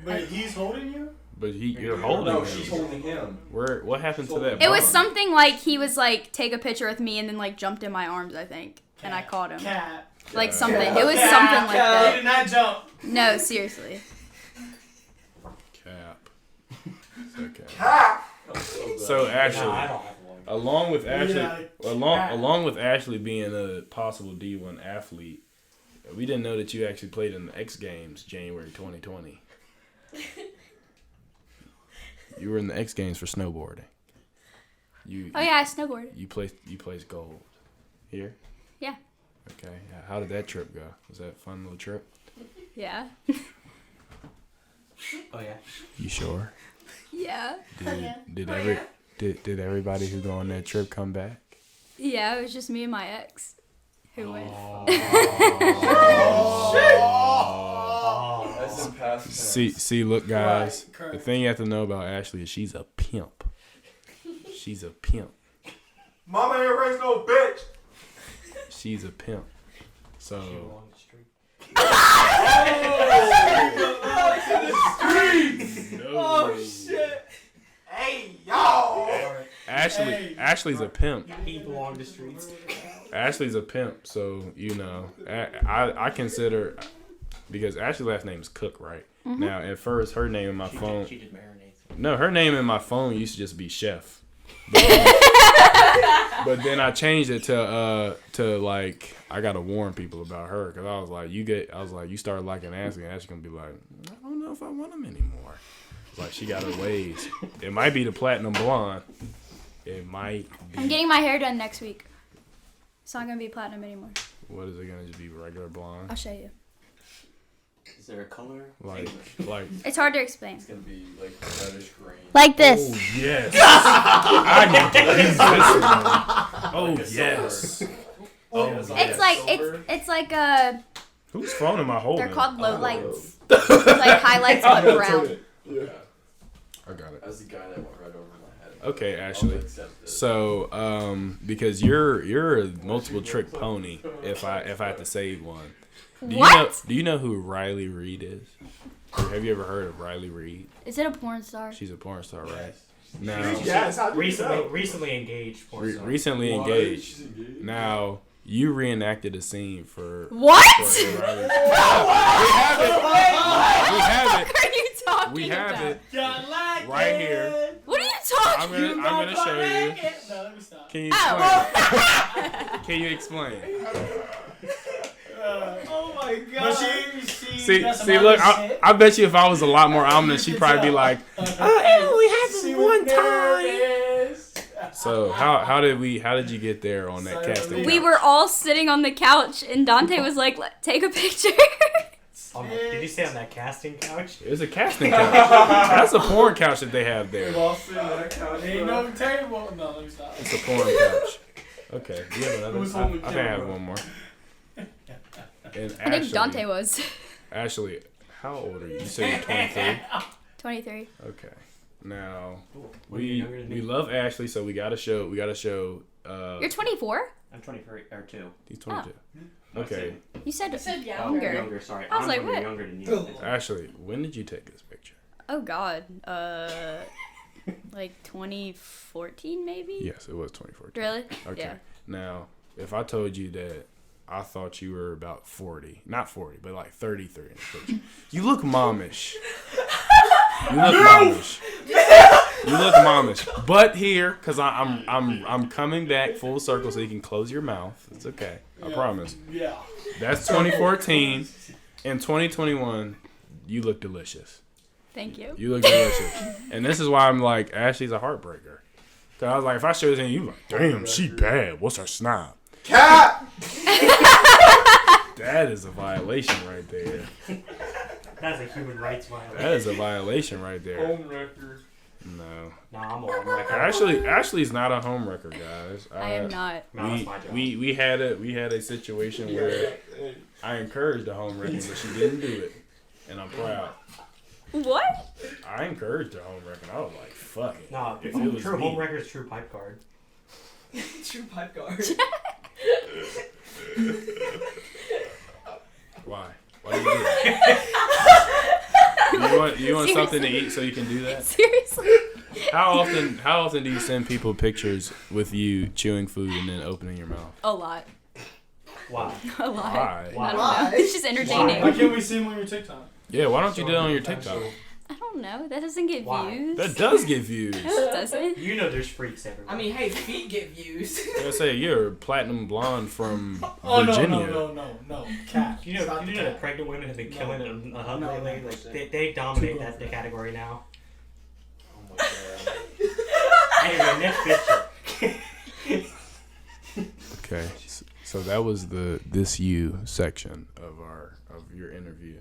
But he's holding you? But you're holding him. She's holding him. What happened to that? It was bond? something like he was like, take a picture with me and then like jumped in my arms, I think. And I caught him. Cat. Like something. It was something like He that. did not jump. No, seriously. Cap. It's okay. So Ashley, along with Ashley being a possible D1 athlete, we didn't know that you actually played in the X Games January 2020. You were in the X Games for snowboarding. Oh yeah, I snowboarded. You placed gold. Here? Yeah. Okay. How did that trip go? Was that a fun little trip? Yeah. Oh yeah. You sure? Yeah. Did everybody who go on that trip come back? Yeah, it was just me and my ex who went. That's in past tense. See, look, guys. Right. The thing you have to know about Ashley is she's a pimp. She's a pimp. Mama ain't raised no bitch. She's a pimp. So. Oh shit. Hey y'all. Ashley's a pimp. He belonged to streets. Ashley's a pimp, so you know. I consider, because Ashley's last name is Cook, right? Mm-hmm. Now, at first, her name in my phone. She did marinades. No, her name in my phone used to just be Chef. But then I changed it to like, I gotta warn people about her, because I was like, you start liking Ashley, and Ashley gonna be like, I don't know if I want him anymore. It's like, she got her ways. It might be the platinum blonde. It might be. I'm getting my hair done next week. It's not gonna be platinum anymore. What is it gonna just be, regular blonde? I'll show you. Is there a color? Like. It's hard to explain. It's gonna be like reddish green. Like this. Oh yes. I need to use this one. Oh yes. Oh It's yes. like it's like a. Whose phone am I holding? They're called low lights. It's like highlights but brown. Yeah. I got it. That's the guy that went right over my head. Okay, Ashley. I'll accept it. So, because you're a multiple trick pony. If I have to save one. Do you know who Riley Reid is? Or have you ever heard of Riley Reid? Is it a porn star? She's a porn star, right? Now, Recently engaged. Porn star. recently Why? engaged. She's engaged. Now, you reenacted a scene for What? for Riley. We have it. What are you talking We have about? it right here. What are you talking I'm gonna show you. No, let me stop. Can you Oh. explain? Can you explain? Oh my god. But she See, look, I bet you if I was a lot more ominous, she'd probably be like, I only had this one time. so how did you get there on that casting? We couch? were all sitting on the couch and Dante was like, take a picture. Did you say on that casting couch? It was a casting couch. That's a porn couch that they have there. Ain't no table. No, let me stop. It's a porn couch. Okay, you have another? Who's I holding think the I have camera? one more. And I think Dante was. Ashley, how old are you? You said you're 23? 23. Okay. Now, Well, you're younger than me. we love Ashley, so we gotta show. You're 24? I'm 23 or 2. He's 22. No, Okay, You said Oh, younger. younger. Sorry, I was like, I'm what? younger than you. Ashley, when did you take this picture? Oh god. Like 2014 maybe? Yes, it was 2014. Really? Okay. Yeah. Now, if I told you that I thought you were about 40, not 40, but like 33 in the picture, you look momish. You look momish. You look momish. But here, cause I'm coming back full circle, so you can close your mouth. It's okay. I promise. Yeah. That's 2014. In 2021, you look delicious. Thank you. You look delicious. And this is why I'm like, Ashley's a heartbreaker. Cause I was like, if I show this in you, like, damn, she bad. What's her snob? Cat! That is a violation right there. That's a human rights violation. That is a violation right there. Home record. No. Nah, I'm a home record. Ashley's not a homewrecker, guys. I am not. No, that's my job. We had a situation where I encouraged the home wrecking, but she didn't do it, and I'm proud. What? I encouraged her home wrecking. I was like, fuck it. Nah, If it was true me. home record is true pipe guard. True pipe guard. Why? Why do you do that? You want something to eat so you can do that? Seriously. How often do you send people pictures with you chewing food and then opening your mouth? A lot. Why? A lot. Why? I don't know. It's just entertaining. Why can't we see him on your TikTok? Yeah, why don't you do it on your TikTok? I don't know. That doesn't get Why? views. That does get views. No, it doesn't. You know there's freaks everywhere. I mean, hey, feet get views. I say you're a platinum blonde from Oh Virginia. no, cat. You know that pregnant women have been killing it on the hub lately? Like, they dominate the category now. Oh my god. Anyway, next picture. Okay, so that was the "This You" section of your interview.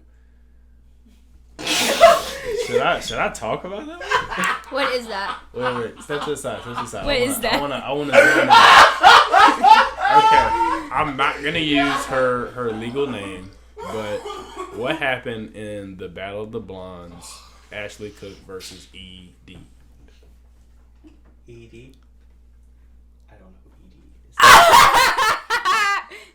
Should I talk about that? What is that? Wait. Step to the side. What is that? I wanna zoom in. Okay, I'm not gonna use her legal name, but what happened in the Battle of the Blondes? Ashley Cook versus ED. ED? I don't know who ED is.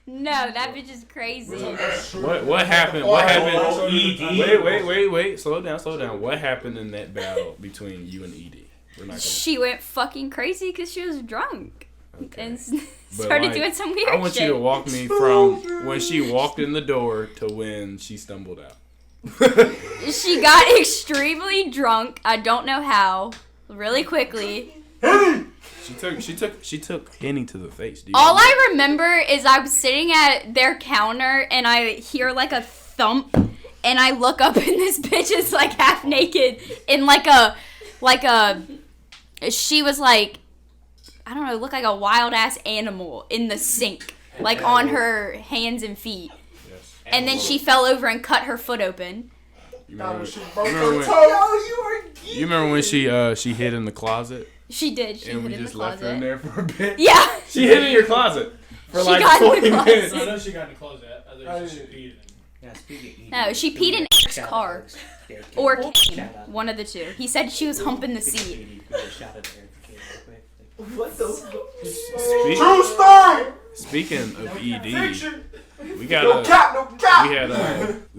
No, that bitch is crazy. What happened? What happened? ED. Wait. Slow down. What happened in that battle between you and ED? We're not gonna. She went fucking crazy because she was drunk. Okay. And But, started like, doing some weird shit. I want you to walk me from when she walked in the door to when she stumbled out. She got extremely drunk. I don't know how. Really quickly. She took Henny to the face. Do you All remember? I remember is I was sitting at their counter and I hear like a thump and I look up and this bitch is like half naked in she was like, I don't know, looked like a wild ass animal in the sink, like on her hands and feet. Yes. And then she fell over and cut her foot open. You remember when she hid in the closet? She did. She and hid we in the just left her in closet. there for a bit. Yeah. She hid in your closet for She like got in the 40 closet. minutes. I know she got in the closet. I think she peed. Yeah, speaking of No, she peed in Eric's car. Yeah, Or Shout Kane. out. One of the two. He said she was humping the Speaking seat. of ED, we shout out to Eric Kane real quick. What the? True story. Speaking of ED, Fiction. we No cap, no cap. had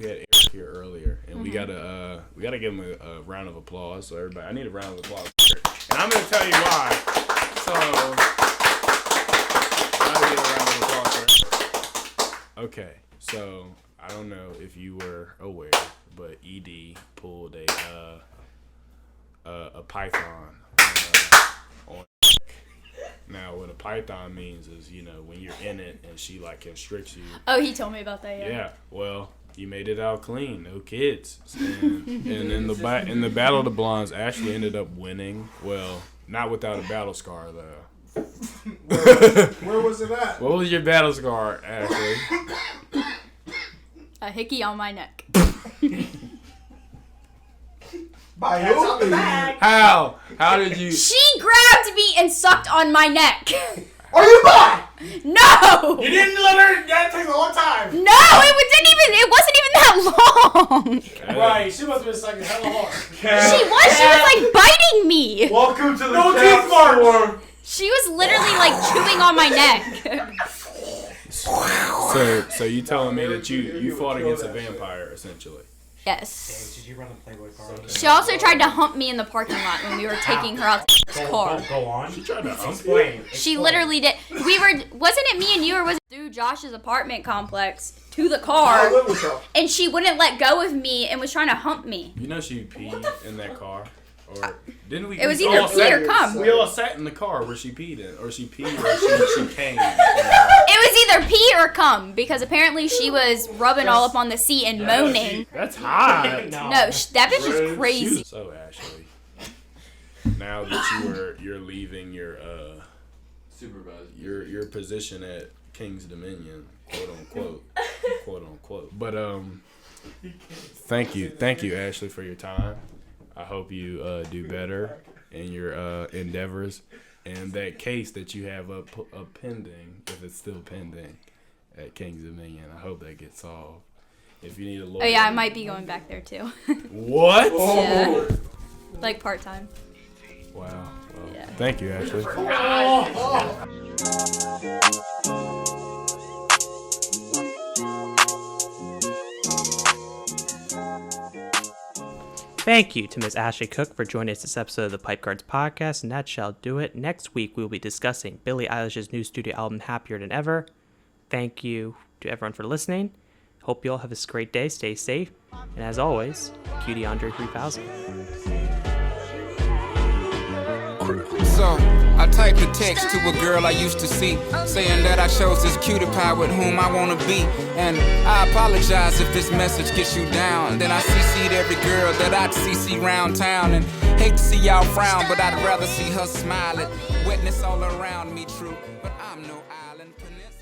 Eric here earlier, and we gotta give him a round of applause. So everybody, I need a round of applause, for Eric. And I'm gonna tell you why. So I gotta give a round of applause for Eric. Okay, so I don't know if you were aware, but ED pulled a python on. Now, what a python means is, when you're in it and she like constricts you. Oh, he told me about that, yeah. Yeah. Well, you made it out clean, no kids, and in the Battle of the Blondes, Ashley ended up winning. Well, not without a battle scar though. Where was it at? What was your battle scar, Ashley? A hickey on my neck. By who? How? How did you? She grabbed me and sucked on my neck. Are you bi? No! You didn't let her. That takes a long time. No, it wasn't even that long. Right, she must have been sucking hella hard. She was like biting me. Welcome to the teeth mark. She was literally like chewing on my neck. So you telling me that you fought against a vampire essentially? Yes. Did you run a Playboy car? She also tried to hump me in the parking lot when we were taking her out to the car. Go on. She tried to Explain. She literally did. Wasn't it me and you, or was it through Josh's apartment complex to the car? And she wouldn't let go of me and was trying to hump me. You know she peed in that car, or didn't we? It was we either all pee or cum. We all sat in the car where she peed in, or she peed, or she came. It was either pee or cum because apparently she was rubbing all up on the seat and moaning. That's hot. No, that bitch is crazy. So Ashley, now that you're leaving your Supervisor. your position at King's Dominion, quote unquote. But thank you, Ashley, for your time. I hope you do better in your endeavors, and that case that you have up pending, if it's still pending, at King's Dominion. I hope that gets solved. If you need a lawyer. Oh yeah, I might be going back there too. What? Yeah. Like part-time. Wow. Well, Yeah. thank you, Ashley. Thank you to Ms. Ashley Cook for joining us this episode of the Pipeguards podcast, and that shall do it. Next week, we will be discussing Billie Eilish's new studio album, Happier Than Ever. Thank you to everyone for listening. Hope you all have a great day. Stay safe. And as always, Cutie Andre 3000. So, I typed a text to a girl I used to see, saying that I chose this cutie pie with whom I wanna be. And I apologize if this message gets you down. Then I CC'd every girl that I'd CC round town. And hate to see y'all frown, but I'd rather see her smile. It wetness all around me, true. But I'm no island peninsula.